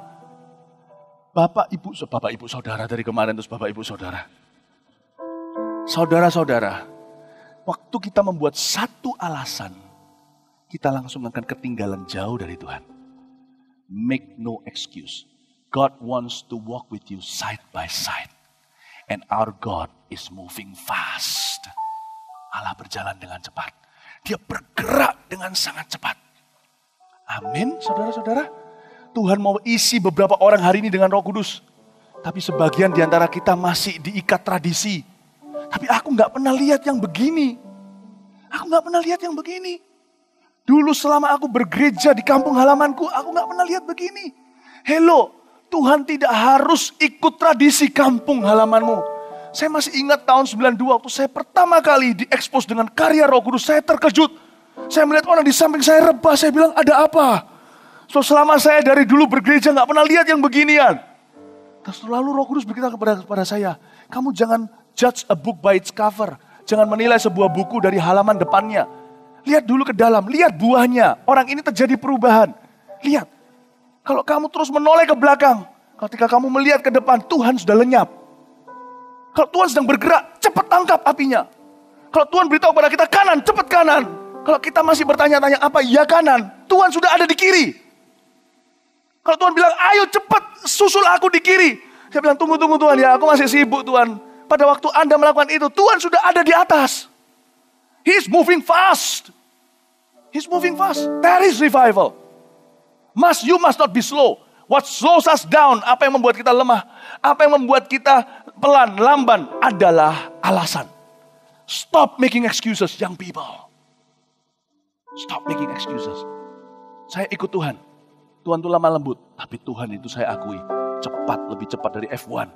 Bapak, ibu saudara dari kemarin terus Bapak, ibu saudara. Saudara-saudara, waktu kita membuat satu alasan, kita langsung akan ketinggalan jauh dari Tuhan. Make no excuse. God wants to walk with you side by side. And our God is moving fast. Allah berjalan dengan cepat. Dia bergerak dengan sangat cepat. Amin, saudara-saudara. Tuhan mau isi beberapa orang hari ini dengan Roh Kudus. Tapi sebagian di antara kita masih diikat tradisi. Tapi aku gak pernah lihat yang begini. Dulu selama aku bergereja di kampung halamanku, aku gak pernah lihat begini. Hello, Tuhan tidak harus ikut tradisi kampung halamanmu. Saya masih ingat tahun 92 waktu saya pertama kali diekspos dengan karya Roh Kudus, saya terkejut. Saya melihat orang di samping saya rebah, saya bilang ada apa? So selama saya dari dulu bergereja gak pernah lihat yang beginian. Terus lalu Roh Kudus berkata kepada saya, kamu jangan judge a book by its cover. Jangan menilai sebuah buku dari halaman depannya. Lihat dulu ke dalam, lihat buahnya. Orang ini terjadi perubahan. Lihat, kalau kamu terus menoleh ke belakang, ketika kamu melihat ke depan, Tuhan sudah lenyap. Kalau Tuhan sedang bergerak, cepat tangkap apinya. Kalau Tuhan beritahu kepada kita kanan, cepat kanan. Kalau kita masih bertanya-tanya apa, ya kanan, Tuhan sudah ada di kiri. Kalau Tuhan bilang, ayo cepat susul aku di kiri. Saya bilang, tunggu Tuhan ya, aku masih sibuk Tuhan. Pada waktu Anda melakukan itu, Tuhan sudah ada di atas. He's moving fast. He's moving fast. There is revival. You must not be slow. What slows us down, apa yang membuat kita lemah, apa yang membuat kita pelan, lamban, adalah alasan. Stop making excuses, young people. Stop making excuses. Saya ikut Tuhan. Tuhan itu lemah lembut. Tapi Tuhan itu saya akui. Cepat, lebih cepat dari F1.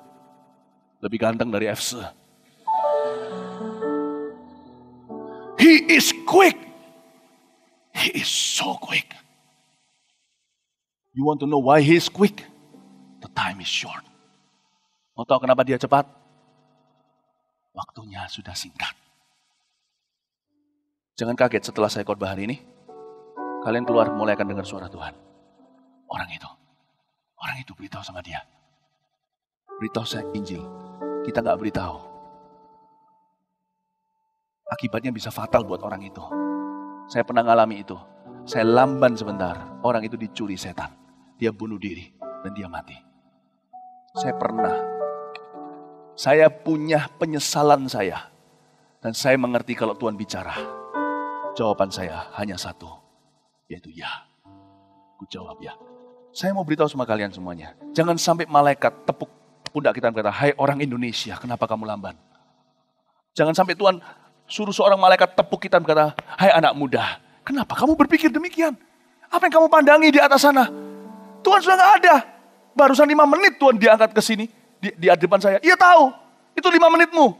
Lebih ganteng dari FC. He is quick. He is so quick. You want to know why he is quick? The time is short. Mau tahu kenapa dia cepat? Waktunya sudah singkat. Jangan kaget setelah saya khotbah hari ini. Kalian keluar mulai akan dengar suara Tuhan. Orang itu beritahu sama dia. Beritahu saya Injil. Kita gak beritahu. Akibatnya bisa fatal buat orang itu. Saya pernah ngalami itu. Saya lamban sebentar. Orang itu dicuri setan. Dia bunuh diri. Dan dia mati. Saya punya penyesalan saya. Dan saya mengerti kalau Tuhan bicara. Jawaban saya hanya satu. Yaitu ya. Ku jawab ya. Saya mau beritahu sama kalian semuanya. Jangan sampai malaikat tepuk pundak kita dan berkata, hai orang Indonesia, kenapa kamu lamban? Jangan sampai Tuhan suruh seorang malaikat tepuk kita dan berkata, hai anak muda, kenapa kamu berpikir demikian? Apa yang kamu pandangi di atas sana? Tuhan sudah gak ada. Barusan 5 menit Tuhan diangkat ke sini. Di depan saya. Iya tahu, itu 5 menitmu.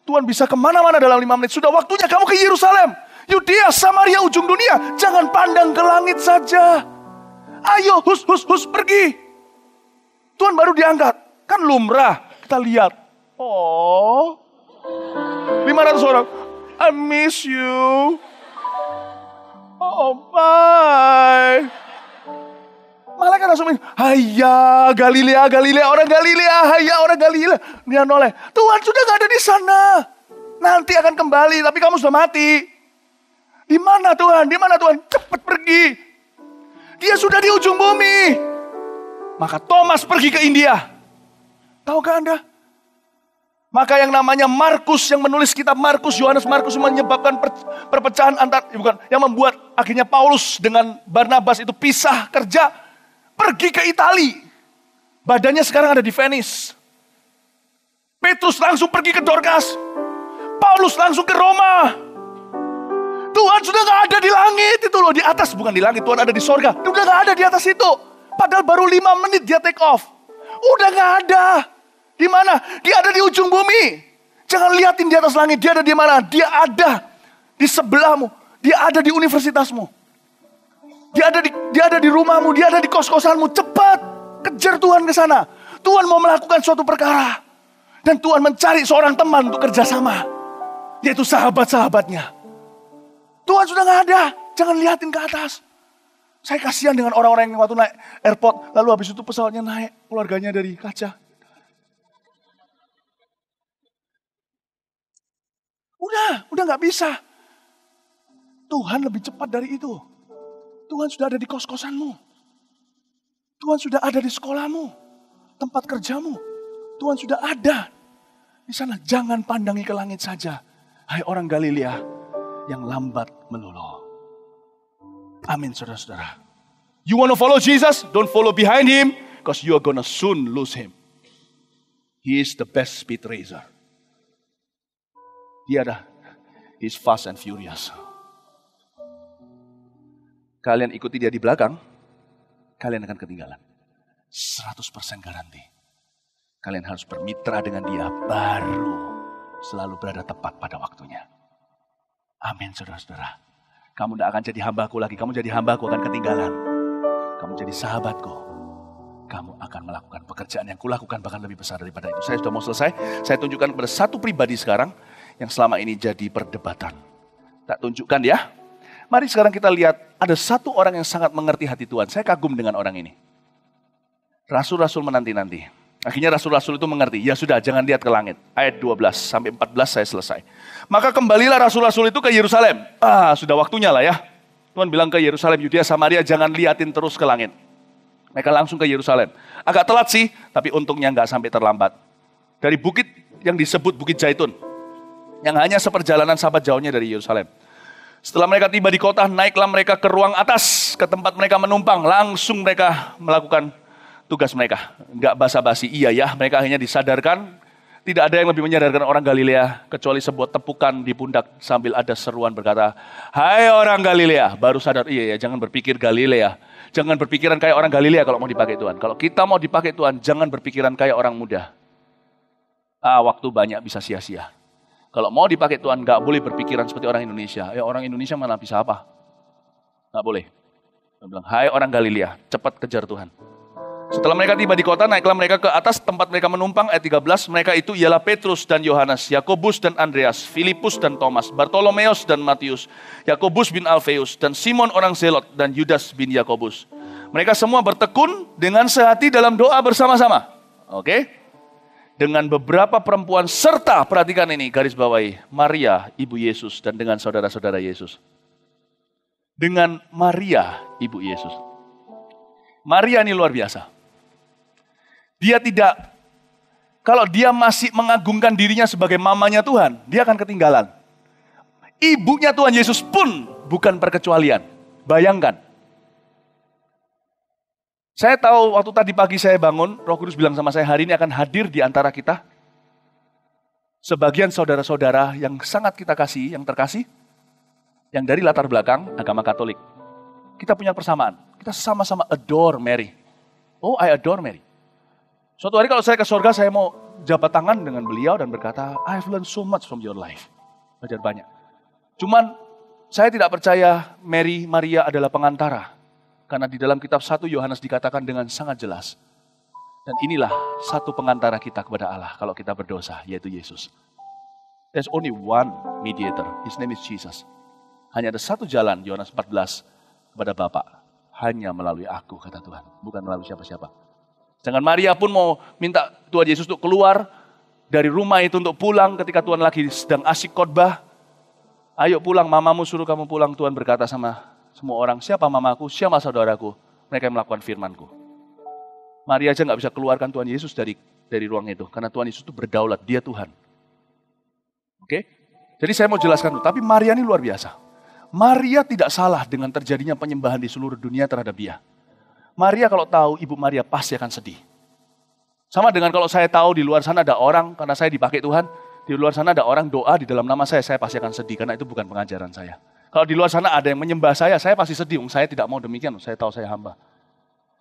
Tuhan bisa kemana-mana dalam 5 menit. Sudah waktunya kamu ke Yerusalem. Yudea, Samaria, ujung dunia. Jangan pandang ke langit saja. Ayo, hus, pergi. Tuhan baru diangkat. Kan lumrah. Kita lihat. Oh, 500 orang. I miss you. Oh, bye. Malaikat langsung bilang, hayya Galilea, orang Galilea, hayya orang Galilea. Dia noleh. Tuhan sudah gak ada di sana. Nanti akan kembali, tapi kamu sudah mati. Di mana Tuhan? Di mana Tuhan? Cepat pergi. Dia sudah di ujung bumi. Maka Thomas pergi ke India. Tahukah Anda? Maka yang namanya Markus, yang menulis kitab Markus, Yohanes Markus menyebabkan perpecahan yang membuat akhirnya Paulus dengan Barnabas itu pisah kerja, pergi ke Itali. Badannya sekarang ada di Venice. Petrus langsung pergi ke Dorcas. Paulus langsung ke Roma. Tuhan sudah gak ada di langit itu loh, di atas, bukan di langit, Tuhan ada di sorga. Udah gak ada di atas itu. Padahal baru 5 menit dia take off. Udah gak ada. Di mana? Dia ada di ujung bumi. Jangan liatin di atas langit, dia ada di mana? Dia ada di sebelahmu. Dia ada di universitasmu. Dia ada di rumahmu, dia ada di kos-kosanmu. Cepat kejar Tuhan ke sana. Tuhan mau melakukan suatu perkara. Dan Tuhan mencari seorang teman untuk kerjasama. Yaitu sahabat-sahabatnya. Tuhan sudah gak ada. Jangan liatin ke atas. Saya kasihan dengan orang-orang yang waktu naik airport. Lalu habis itu pesawatnya naik. Keluarganya dari kaca. Udah gak bisa. Tuhan lebih cepat dari itu. Tuhan sudah ada di kos-kosanmu. Tuhan sudah ada di sekolahmu. Tempat kerjamu. Tuhan sudah ada di sana. Jangan pandangi ke langit saja. Hai orang Galilea yang lambat melulu. Amin saudara-saudara. You want to follow Jesus? Don't follow behind him. Because you are going to soon lose him. He is the best speed racer. He's fast and furious. Kalian ikuti dia di belakang, kalian akan ketinggalan. 100% garanti. Kalian harus bermitra dengan dia, baru selalu berada tepat pada waktunya. Amin saudara-saudara. Kamu tidak akan jadi hambaku lagi, kamu jadi hambaku akan ketinggalan. Kamu jadi sahabatku. Kamu akan melakukan pekerjaan yang kulakukan bahkan lebih besar daripada itu. Saya sudah mau selesai. Saya tunjukkan kepada satu pribadi sekarang yang selama ini jadi perdebatan. Tak tunjukkan ya. Mari sekarang kita lihat, ada satu orang yang sangat mengerti hati Tuhan. Saya kagum dengan orang ini. Rasul-rasul menanti-nanti. Akhirnya rasul-rasul itu mengerti, ya sudah jangan lihat ke langit. Ayat 12 sampai 14 saya selesai. Maka kembalilah rasul-rasul itu ke Yerusalem. Sudah waktunya lah ya. Tuhan bilang ke Yerusalem, Yudea, Samaria, jangan liatin terus ke langit. Mereka langsung ke Yerusalem. Agak telat sih, tapi untungnya nggak sampai terlambat. Dari bukit yang disebut Bukit Zaitun, yang hanya seperjalanan sahabat jauhnya dari Yerusalem. Setelah mereka tiba di kota, naiklah mereka ke ruang atas, ke tempat mereka menumpang. Langsung mereka melakukan tugas mereka. Enggak basa-basi, iya ya, mereka akhirnya disadarkan. Tidak ada yang lebih menyadarkan orang Galilea, kecuali sebuah tepukan di pundak sambil ada seruan berkata, hai orang Galilea, baru sadar, iya ya, jangan berpikir Galilea. Jangan berpikiran kayak orang Galilea kalau mau dipakai Tuhan. Kalau kita mau dipakai Tuhan, jangan berpikiran kayak orang muda. Waktu banyak bisa sia-sia. Kalau mau dipakai Tuhan, nggak boleh berpikiran seperti orang Indonesia. Orang Indonesia mana bisa apa? Nggak boleh. Dia bilang, hai orang Galilea, cepat kejar Tuhan. Setelah mereka tiba di kota, naiklah mereka ke atas tempat mereka menumpang. Ayat 13, mereka itu ialah Petrus dan Yohanes, Yakobus dan Andreas, Filipus dan Thomas, Bartolomeus dan Matius, Yakobus bin Alfeus, dan Simon orang Zelot, dan Yudas bin Yakobus. Mereka semua bertekun dengan sehati dalam doa bersama-sama. Oke? Dengan beberapa perempuan serta, perhatikan ini, garis bawahi, Maria, ibu Yesus, dan dengan saudara-saudara Yesus. Dengan Maria, ibu Yesus. Maria ini luar biasa. Dia tidak, kalau dia masih mengagungkan dirinya sebagai mamanya Tuhan, dia akan ketinggalan. Ibunya Tuhan Yesus pun bukan perkecualian. Bayangkan. Saya tahu waktu tadi pagi saya bangun, Roh Kudus bilang sama saya, hari ini akan hadir di antara kita sebagian saudara-saudara yang sangat kita kasih, yang terkasih, yang dari latar belakang agama Katolik. Kita punya persamaan, kita sama-sama adore Mary. Oh, I adore Mary. Suatu hari kalau saya ke surga, saya mau jabat tangan dengan beliau dan berkata, I've learned so much from your life. Belajar banyak. Cuman saya tidak percaya Maria adalah pengantara. Karena di dalam kitab 1 Yohanes dikatakan dengan sangat jelas. Dan inilah satu pengantara kita kepada Allah kalau kita berdosa, yaitu Yesus. There's only one mediator, his name is Jesus. Hanya ada satu jalan, Yohanes 14, kepada Bapa. Hanya melalui aku, kata Tuhan. Bukan melalui siapa-siapa. Sedangkan Maria pun mau minta Tuhan Yesus untuk keluar dari rumah itu untuk pulang ketika Tuhan lagi sedang asik khotbah. Ayo pulang, mamamu suruh kamu pulang. Tuhan berkata sama semua orang, siapa mamaku, siapa saudaraku, mereka yang melakukan firman-Ku. Maria aja gak bisa keluarkan Tuhan Yesus dari ruang itu, karena Tuhan Yesus itu berdaulat, dia Tuhan. Oke? Jadi saya mau jelaskan dulu, tapi Maria ini luar biasa. Maria tidak salah dengan terjadinya penyembahan di seluruh dunia terhadap dia. Maria kalau tahu, ibu Maria pasti akan sedih. Sama dengan kalau saya tahu di luar sana ada orang, karena saya dipakai Tuhan, di luar sana ada orang doa di dalam nama saya pasti akan sedih, karena itu bukan pengajaran saya. Kalau di luar sana ada yang menyembah saya pasti sedih. Saya tidak mau demikian, saya tahu saya hamba.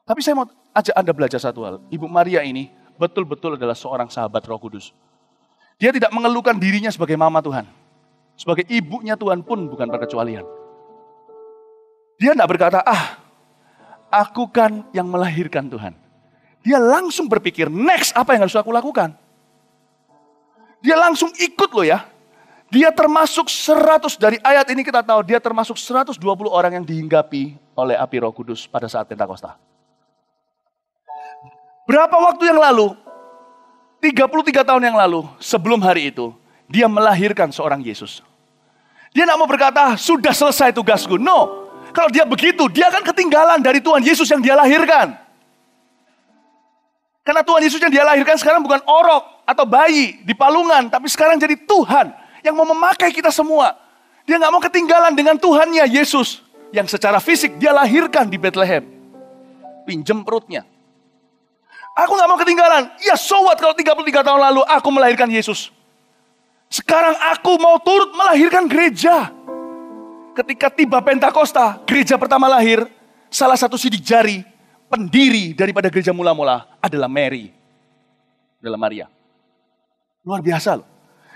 Tapi saya mau ajak Anda belajar satu hal. Ibu Maria ini betul-betul adalah seorang sahabat Roh Kudus. Dia tidak mengeluhkan dirinya sebagai mama Tuhan. Sebagai ibunya Tuhan pun bukan perkecualian. Dia tidak berkata, aku kan yang melahirkan Tuhan. Dia langsung berpikir, next apa yang harus aku lakukan? Dia langsung ikut loh ya. Dia termasuk 100, dari ayat ini kita tahu, dia termasuk 120 orang yang dihinggapi oleh api Roh Kudus pada saat Pentakosta. Berapa waktu yang lalu? 33 tahun yang lalu, sebelum hari itu, dia melahirkan seorang Yesus. Dia tidak mau berkata, sudah selesai tugasku. No, kalau dia begitu, dia akan ketinggalan dari Tuhan Yesus yang dia lahirkan. Karena Tuhan Yesus yang dia lahirkan sekarang bukan orok atau bayi di palungan, tapi sekarang jadi Tuhan yang mau memakai kita semua. Dia gak mau ketinggalan dengan Tuhannya Yesus. Yang secara fisik dia lahirkan di Bethlehem. Pinjem perutnya. Aku gak mau ketinggalan. Ya so what kalau 33 tahun lalu aku melahirkan Yesus. Sekarang aku mau turut melahirkan gereja. Ketika tiba Pentakosta, gereja pertama lahir. Salah satu sidik jari pendiri daripada gereja mula-mula adalah Mary. Adalah Maria. Luar biasa loh.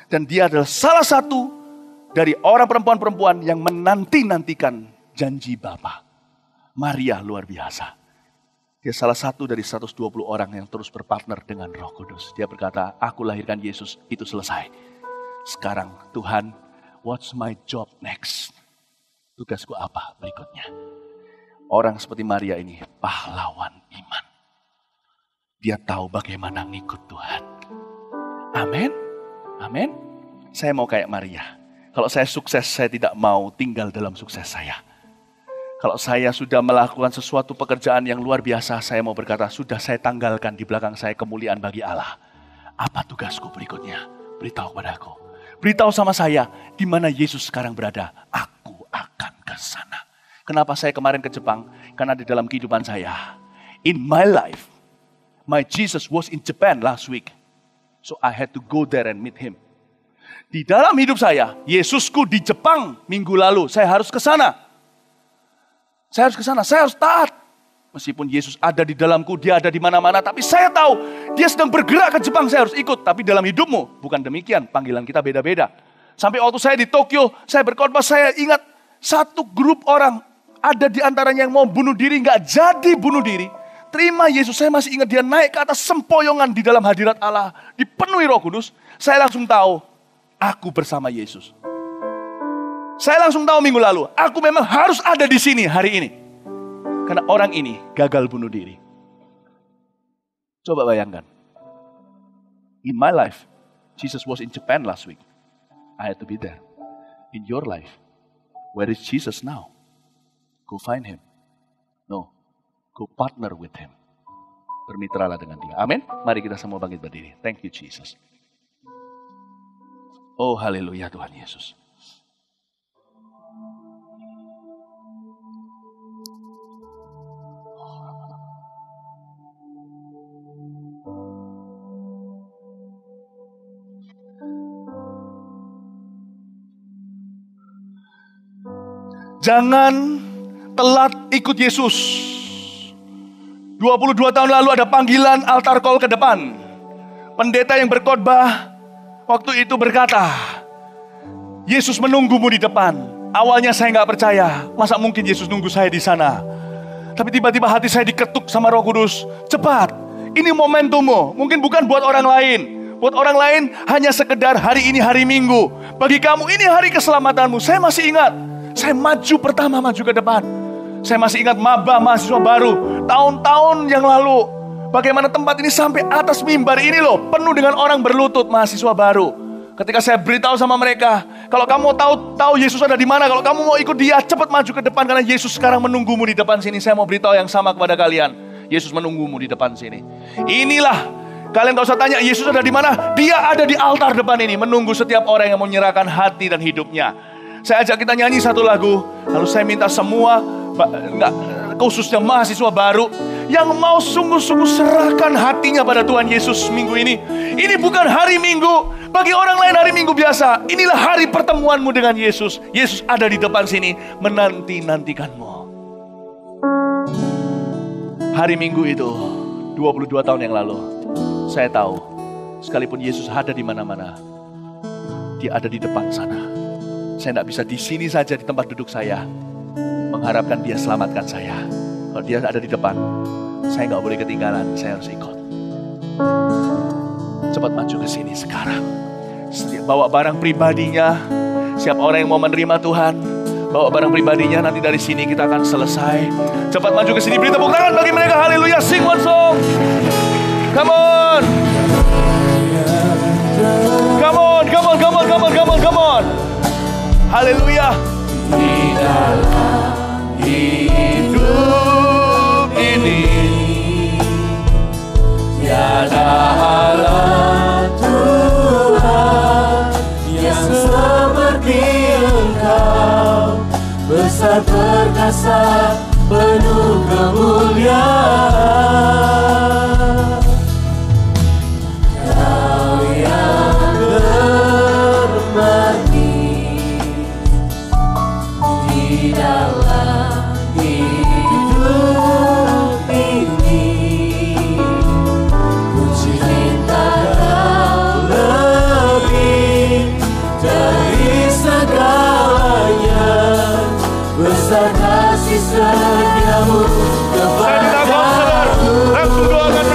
Dan dia adalah salah satu dari orang perempuan-perempuan yang menanti-nantikan janji Bapa. Maria luar biasa. Dia salah satu dari 120 orang yang terus berpartner dengan Roh Kudus. Dia berkata, aku lahirkan Yesus, itu selesai. Sekarang Tuhan, what's my job next? Tugasku apa berikutnya? Orang seperti Maria ini pahlawan iman. Dia tahu bagaimana ngikut Tuhan. Amin. Amin. Saya mau kayak Maria. Kalau saya sukses, saya tidak mau tinggal dalam sukses saya. Kalau saya sudah melakukan sesuatu pekerjaan yang luar biasa, saya mau berkata, sudah saya tanggalkan di belakang saya kemuliaan bagi Allah. Apa tugasku berikutnya? Beritahu padaku. Beritahu sama saya, di mana Yesus sekarang berada. Aku akan ke sana. Kenapa saya kemarin ke Jepang? Karena di dalam kehidupan saya, in my life, my Jesus was in Japan last week. So I had to go there and meet him. Di dalam hidup saya, Yesusku di Jepang minggu lalu. Saya harus ke sana. Saya harus ke sana. Saya harus taat. Meskipun Yesus ada di dalamku, dia ada di mana-mana. Tapi saya tahu, dia sedang bergerak ke Jepang. Saya harus ikut. Tapi dalam hidupmu, bukan demikian. Panggilan kita beda-beda. Sampai waktu saya di Tokyo, saya berkhotbah, saya ingat satu grup orang. Ada di antaranya yang mau bunuh diri, nggak jadi bunuh diri. Terima Yesus, saya masih ingat dia naik ke atas sempoyongan di dalam hadirat Allah. Dipenuhi Roh Kudus, saya langsung tahu, aku bersama Yesus. Saya langsung tahu minggu lalu, aku memang harus ada di sini hari ini. Karena orang ini gagal bunuh diri. Coba bayangkan. In my life, Jesus was in Japan last week. I had to be there. In your life, where is Jesus now? Go find him. No, go partner with him. Bermitralah dengan dia. Amin. Mari kita semua bangkit berdiri. Thank you Jesus. Oh haleluya Tuhan Yesus. Jangan telat ikut Yesus. 22 tahun lalu ada panggilan altar call ke depan. Pendeta yang berkhotbah waktu itu berkata, Yesus menunggumu di depan. Awalnya saya nggak percaya, masa mungkin Yesus nunggu saya di sana. Tapi tiba-tiba hati saya diketuk sama Roh Kudus. Cepat, ini momentummu. Mungkin bukan buat orang lain. Buat orang lain hanya sekedar hari ini hari Minggu. Bagi kamu ini hari keselamatanmu. Saya masih ingat, saya maju ke depan. Saya masih ingat maba mahasiswa baru tahun-tahun yang lalu. Bagaimana tempat ini sampai atas mimbar ini loh, penuh dengan orang berlutut mahasiswa baru. Ketika saya beritahu sama mereka, kalau kamu mau tahu Yesus ada di mana, kalau kamu mau ikut dia, cepat maju ke depan karena Yesus sekarang menunggumu di depan sini. Saya mau beritahu yang sama kepada kalian. Yesus menunggumu di depan sini. Inilah, kalian gak usah tanya Yesus ada di mana. Dia ada di altar depan ini, menunggu setiap orang yang mau menyerahkan hati dan hidupnya. Saya ajak kita nyanyi satu lagu, lalu saya minta semua, khususnya mahasiswa baru, yang mau sungguh-sungguh serahkan hatinya pada Tuhan Yesus minggu ini. Ini bukan hari Minggu, bagi orang lain hari Minggu biasa. Inilah hari pertemuanmu dengan Yesus. Yesus ada di depan sini, menanti-nantikanmu. Hari Minggu itu, 22 tahun yang lalu, saya tahu, sekalipun Yesus ada di mana-mana, dia ada di depan sana. Saya tidak bisa di sini saja di tempat duduk saya mengharapkan dia selamatkan saya. Kalau dia ada di depan, saya nggak boleh ketinggalan. Saya harus ikut. Cepat maju ke sini sekarang. Bawa barang pribadinya. Siap orang yang mau menerima Tuhan, bawa barang pribadinya. Nanti dari sini kita akan selesai. Cepat maju ke sini. Beri tepuk tangan bagi mereka. Haleluya. Sing one song. Come on. Come on. Come on. Come on. Come on. Come on. Come on. Haleluya. Di dalam hidup ini tiada Allah Tuhan yang seperti Engkau, besar perkasa penuh kemuliaan. Kau yang termati di dalam hidup ini, ku cinta Kau lebih dari segalanya, besar kasih setiamu kepadaku. Langsung doakan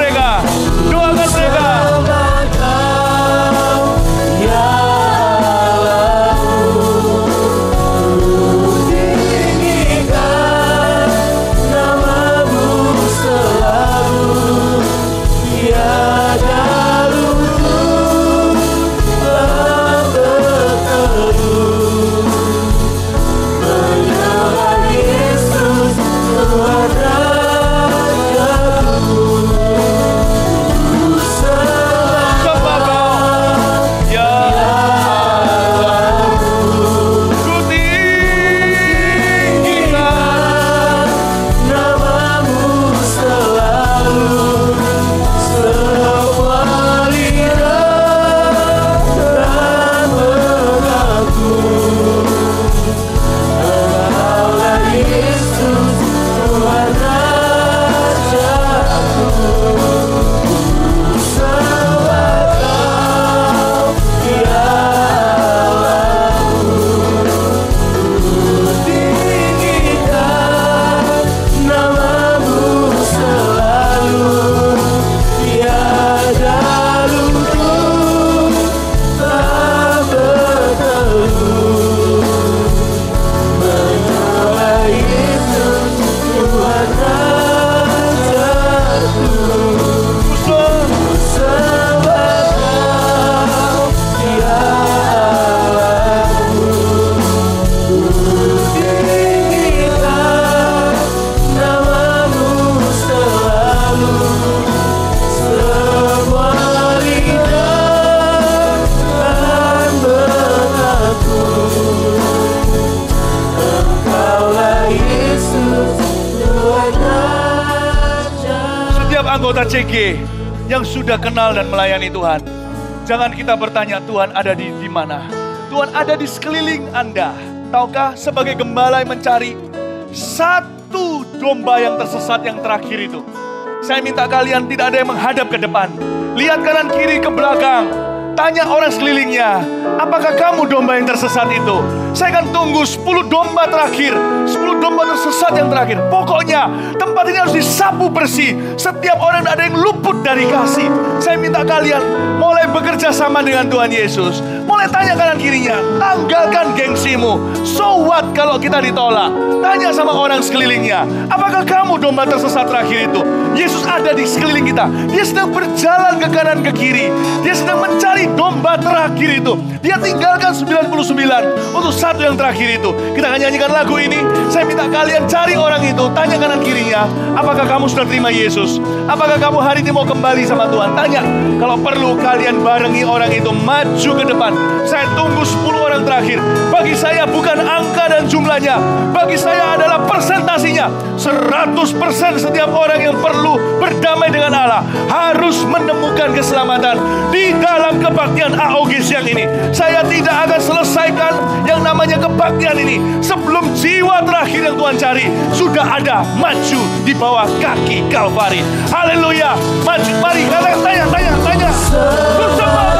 anggota CG yang sudah kenal dan melayani Tuhan. Jangan kita bertanya Tuhan ada di mana. Tuhan ada di sekeliling Anda. Tahukah sebagai gembala yang mencari satu domba yang tersesat yang terakhir itu. Saya minta kalian tidak ada yang menghadap ke depan. Lihat kanan kiri ke belakang. Tanya orang sekelilingnya, apakah kamu domba yang tersesat itu? Saya akan tunggu 10 domba terakhir, 10 domba tersesat yang terakhir. Pokoknya tempat ini harus disapu bersih. Setiap orang ada yang luput dari kasih. Saya minta kalian mulai bekerja sama dengan Tuhan Yesus. Mulai tanya kanan kirinya, tanggalkan gengsimu. So what kalau kita ditolak? Tanya sama orang sekelilingnya, apakah kamu domba tersesat terakhir itu? Yesus ada di sekeliling kita. Dia sedang berjalan ke kanan ke kiri. Dia sedang mencari domba terakhir itu. Dia tinggalkan 99 untuk satu yang terakhir itu. Kita akan nyanyikan lagu ini. Saya minta kalian cari orang itu. Tanya kanan kirinya, apakah kamu sudah terima Yesus? Apakah kamu hari ini mau kembali sama Tuhan? Tanya. Kalau perlu kalian barengi orang itu maju ke depan. Saya tunggu 10 orang terakhir. Bagi saya bukan angka dan jumlahnya. Bagi saya adalah persentasinya. 100% setiap orang yang perlu berdamai dengan Allah harus menemukan keselamatan di dalam kebaktian AOG siang ini. Saya tidak akan selesaikan yang namanya kebaktian ini sebelum jiwa terakhir yang Tuhan cari sudah ada maju di bawah kaki Kalvari. Haleluya. Maju, mari kalian tanya. Bersama.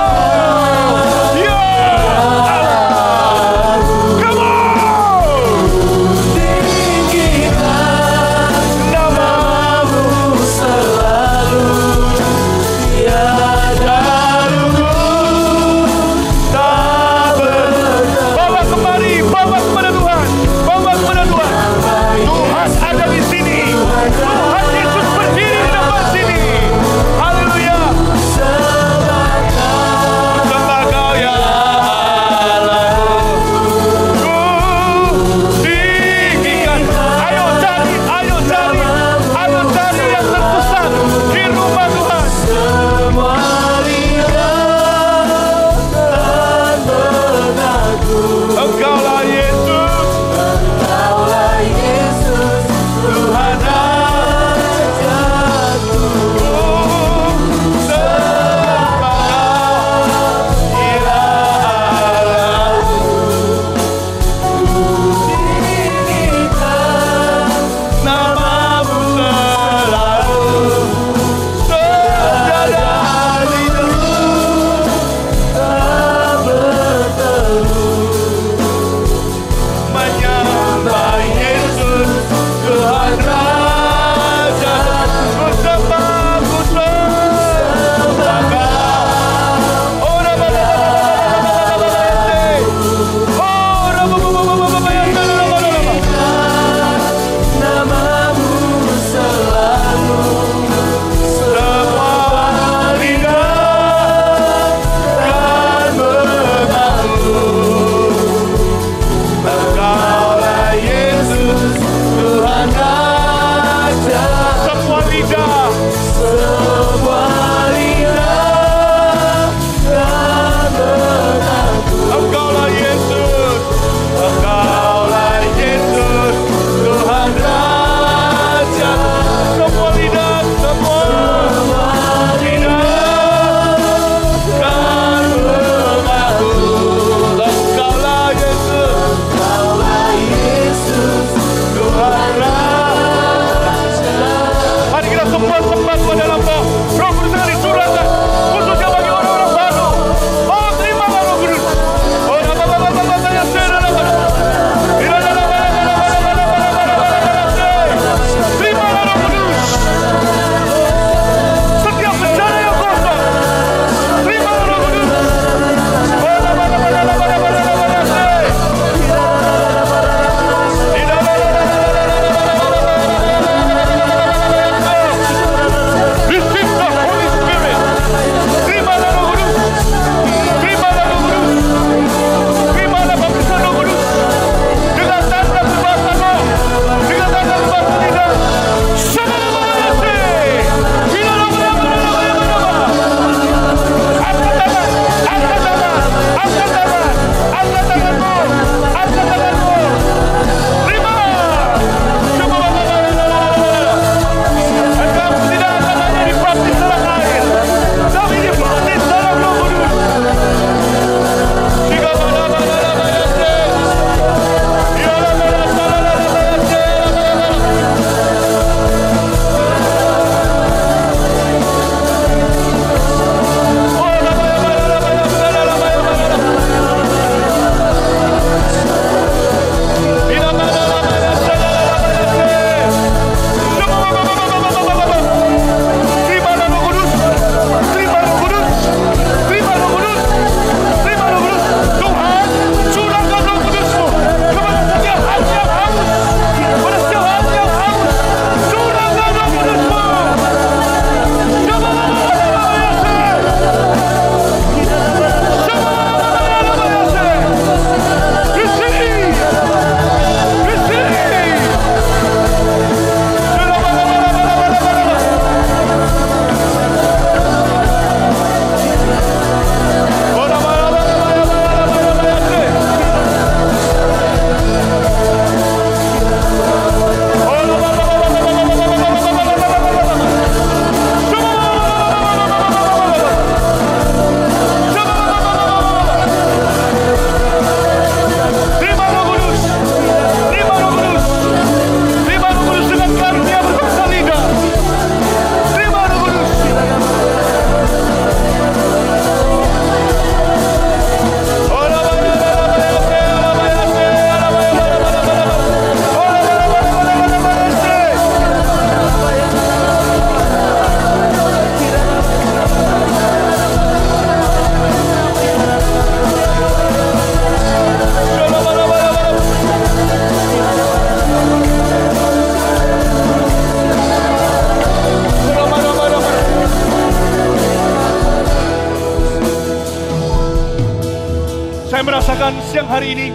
siang hari ini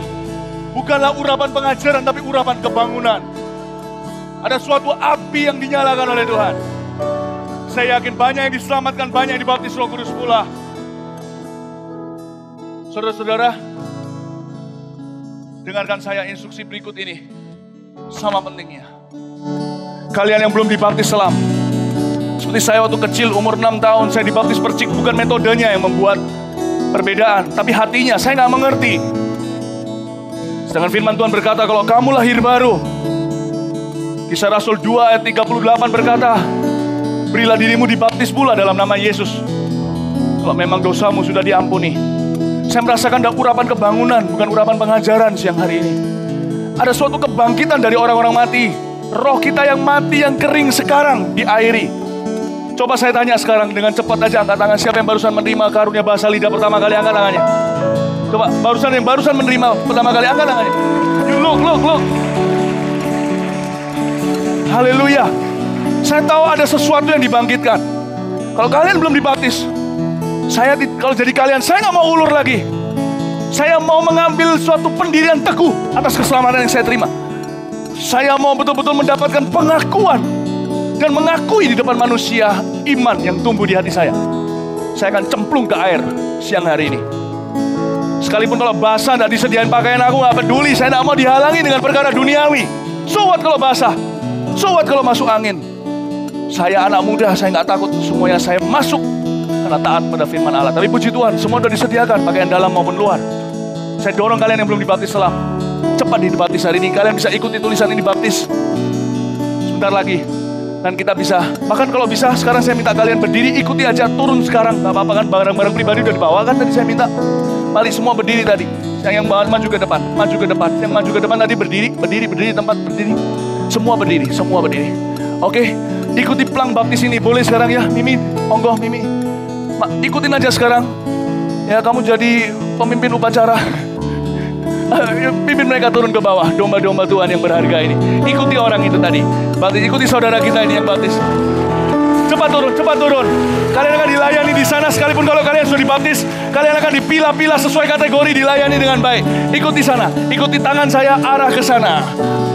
bukanlah urapan pengajaran, tapi urapan kebangunan. Ada suatu api yang dinyalakan oleh Tuhan. Saya yakin banyak yang diselamatkan, banyak yang dibaptis Roh Kudus pula. Saudara-saudara, dengarkan saya instruksi berikut ini. Sama pentingnya. Kalian yang belum dibaptis selam. Seperti saya waktu kecil, umur 6 tahun, saya dibaptis percik. Bukan metodenya yang membuat perbedaan, tapi hatinya, saya nggak mengerti. Sedangkan firman Tuhan berkata, kalau kamu lahir baru, Kisah Rasul 2 ayat 38 berkata, berilah dirimu dibaptis pula dalam nama Yesus, kalau memang dosamu sudah diampuni. Saya merasakan ada urapan kebangunan, bukan urapan pengajaran siang hari ini. Ada suatu kebangkitan dari orang-orang mati. Roh kita yang mati, yang kering sekarang diairi. Coba saya tanya sekarang dengan cepat aja, angkat tangan. Siapa yang barusan menerima karunia bahasa lidah pertama kali, angkat tangannya. Coba, yang barusan menerima pertama kali, angkat tangannya. You look. Haleluya. Saya tahu ada sesuatu yang dibangkitkan. Kalau kalian belum dibaptis, kalau jadi kalian, saya nggak mau ulur lagi. Saya mau mengambil suatu pendirian teguh atas keselamatan yang saya terima. Saya mau betul-betul mendapatkan pengakuan dan mengakui di depan manusia iman yang tumbuh di hati saya. Saya akan cemplung ke air siang hari ini. Sekalipun kalau basah tidak disediain pakaian, aku nggak peduli. Saya tidak mau dihalangi dengan perkara duniawi. So what kalau basah? So what kalau masuk angin? Saya anak muda, saya nggak takut. Semuanya saya masuk karena taat pada firman Allah. Tapi puji Tuhan, semua sudah disediakan, pakaian dalam maupun luar. Saya dorong kalian yang belum dibaptis selam, cepat dibaptis hari ini. Kalian bisa ikuti tulisan ini, dibaptis sebentar lagi. Dan kita bisa, bahkan kalau bisa, sekarang saya minta kalian berdiri, ikuti aja, turun sekarang. Gak apa-apa kan, barang-barang pribadi udah dibawa kan tadi saya minta. Mari semua berdiri tadi. Yang maju ke depan, maju ke depan. Yang maju ke depan tadi berdiri tempat berdiri. Semua berdiri. Oke, ikuti pelang baptis ini, boleh sekarang ya, Mimi, monggo Mimi. Ikutin aja sekarang. Ya, kamu jadi pemimpin upacara. Pimpin mereka turun ke bawah, domba-domba Tuhan yang berharga ini. Ikuti orang itu tadi. Baptis, ikuti saudara kita ini yang baptis. Cepat turun. Kalian akan dilayani di sana, sekalipun kalau kalian sudah dibaptis, kalian akan dipilah-pilah sesuai kategori, dilayani dengan baik. Ikuti sana, ikuti tangan saya arah ke sana.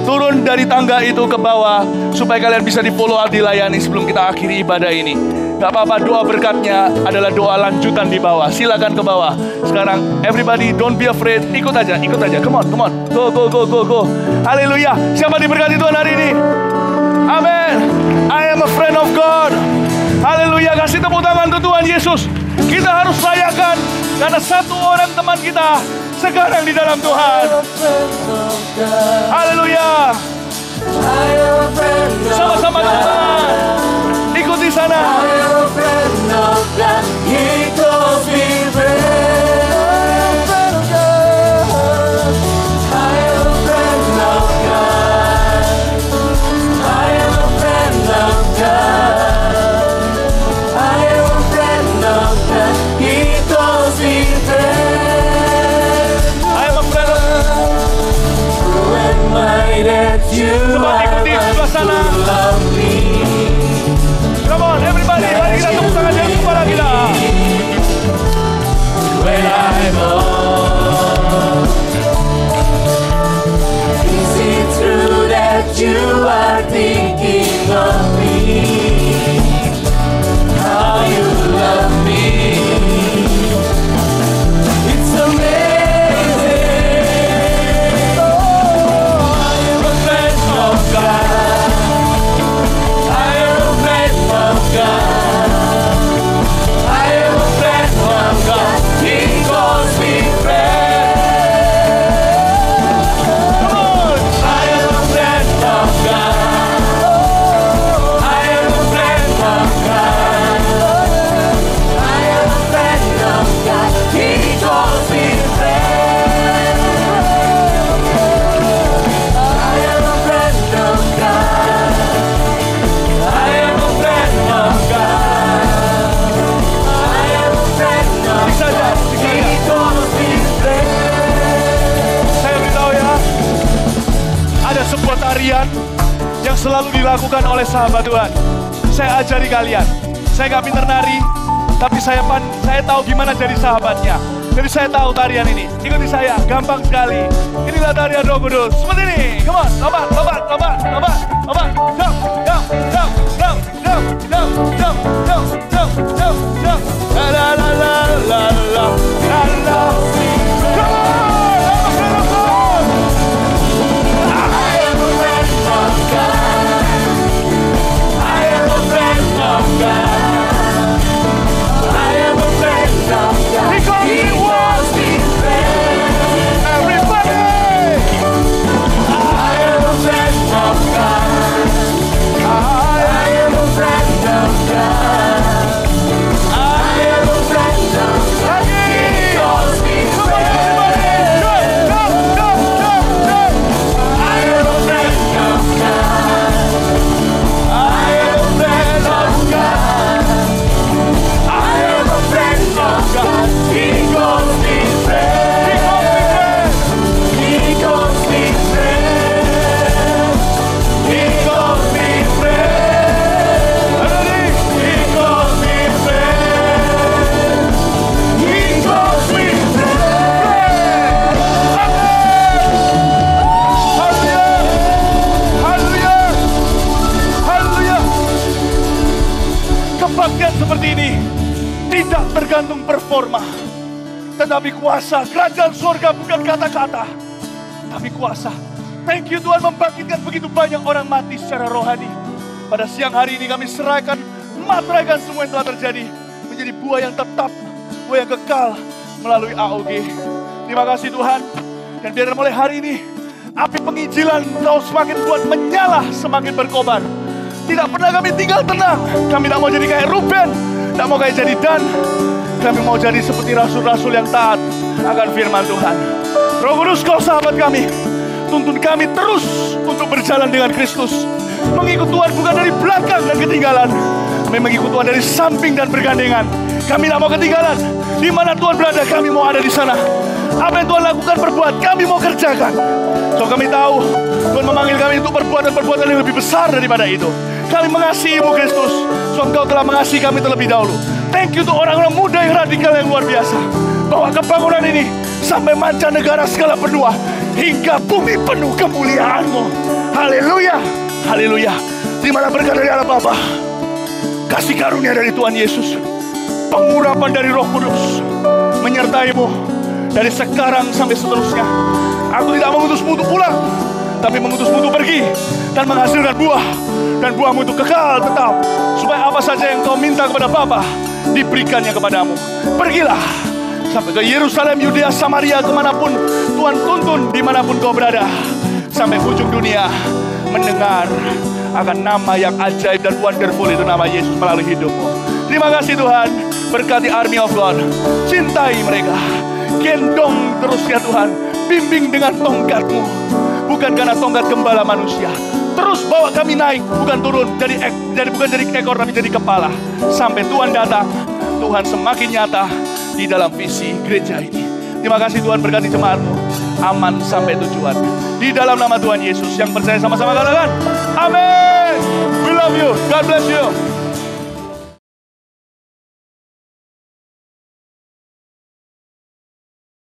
Turun dari tangga itu ke bawah, supaya kalian bisa di-follow up, dilayani sebelum kita akhiri ibadah ini. Gak apa-apa, doa berkatnya adalah doa lanjutan di bawah. Silakan ke bawah. Sekarang, everybody don't be afraid. Ikut aja. Come on. Go. Haleluya. Siapa diberkati Tuhan hari ini? Amin. I am a friend of God. Haleluya. Kasih tepuk tangan untuk Tuhan Yesus. Kita harus layakan karena satu orang teman kita sekarang di dalam Tuhan. Haleluya. Sama-sama teman. Ikuti sana. Coba ikuti sebelah sana. Come on everybody, mari kita tepuk tangan di kepala kita. When I'm old, is it true that you are thinking of me? How you love me? It's amazing. Yang selalu dilakukan oleh sahabat Tuhan. Saya ajari kalian. Saya gak pinter nari, tapi saya tahu gimana jadi sahabatnya. Jadi saya tahu tarian ini. Ikuti saya, gampang sekali. Inilah tarian Roh Kudus. Seperti ini. Come on, lompat, lompat, lompat, lompat, lompat. Jump, jump, jump, jump, jump, jump, jump, jump, jump, jump, jump. La la la la la la la la. Come on, I am a friend of God. I am a friend of God. I am a friend of God. Because He was His friend. Everybody. I am a friend of God. I am a friend of God. I am a friend of God. Because His friend. Go, go, go, go. I am a friend of God. I am a friend of God. I am a friend of God. He calls me friend. He calls me friend. He calls me friend. He calls me friend. He calls me friend. Haleluya. Haleluya. Haleluya. Kebaktian seperti ini tidak tergantung performa, tetapi kuasa. Kerajaan surga bukan kata-kata, tapi kuasa. Thank you Tuhan, membangkitkan begitu banyak orang mati secara rohani. Pada siang hari ini kami serahkan, materaikan semua yang telah terjadi menjadi buah yang tetap, buah yang kekal melalui AOG. Terima kasih Tuhan. Dan biar mulai hari ini api penginjilan Kau semakin kuat menyala, semakin berkobar. Tidak pernah kami tinggal tenang. Kami tidak mau jadi kayak Ruben, tidak mau kayak jadi Dan. Kami mau jadi seperti rasul-rasul yang taat akan firman Tuhan. Roh Kudus, Kau sahabat kami, tuntun kami terus untuk berjalan dengan Kristus. Mengikut Tuhan bukan dari belakang dan ketinggalan, kami mengikut Tuhan dari samping dan bergandengan. Kami tidak mau ketinggalan. Di mana Tuhan berada, kami mau ada di sana. Apa yang Tuhan lakukan, perbuat, kami mau kerjakan. So kami tahu Tuhan memanggil kami untuk perbuatan-perbuatan yang lebih besar daripada itu. Kami mengasihi-Mu Kristus. So Engkau telah mengasihi kami terlebih dahulu. Thank you untuk orang-orang muda yang radikal yang luar biasa. Bawa kebangunan ini sampai mancanegara segala benua, hingga bumi penuh kemuliaan-Mu. Haleluya. Haleluya. Terimalah berkat dari Allah Bapa, kasih karunia dari Tuhan Yesus, pengurapan dari Roh Kudus menyertai-Mu dari sekarang sampai seterusnya. Aku tidak mengutus-Mu untuk pulang, tapi mengutus-Mu untuk pergi dan menghasilkan buah, dan buah-Mu itu kekal tetap, supaya apa saja yang Kau minta kepada Bapa diberikannya kepadamu. Pergilah sampai ke Yerusalem, Yudea, Samaria, kemanapun Tuhan tuntun, dimanapun Kau berada, sampai ujung dunia mendengar akan nama yang ajaib dan wonderful itu, nama Yesus melalui hidupmu. Terima kasih Tuhan. Berkati Army of God. Cintai mereka. Gendong terus ya Tuhan. Bimbing dengan tongkat-Mu, bukan karena tongkat gembala manusia. Terus bawa kami naik, bukan turun. Bukan jadi ekor, tapi jadi kepala. Sampai Tuhan datang, Tuhan semakin nyata di dalam visi gereja ini. Terima kasih Tuhan, berkati jemaat-Mu aman sampai tujuan. Di dalam nama Tuhan Yesus, yang percaya sama-sama katakan amin. We love you. God bless you.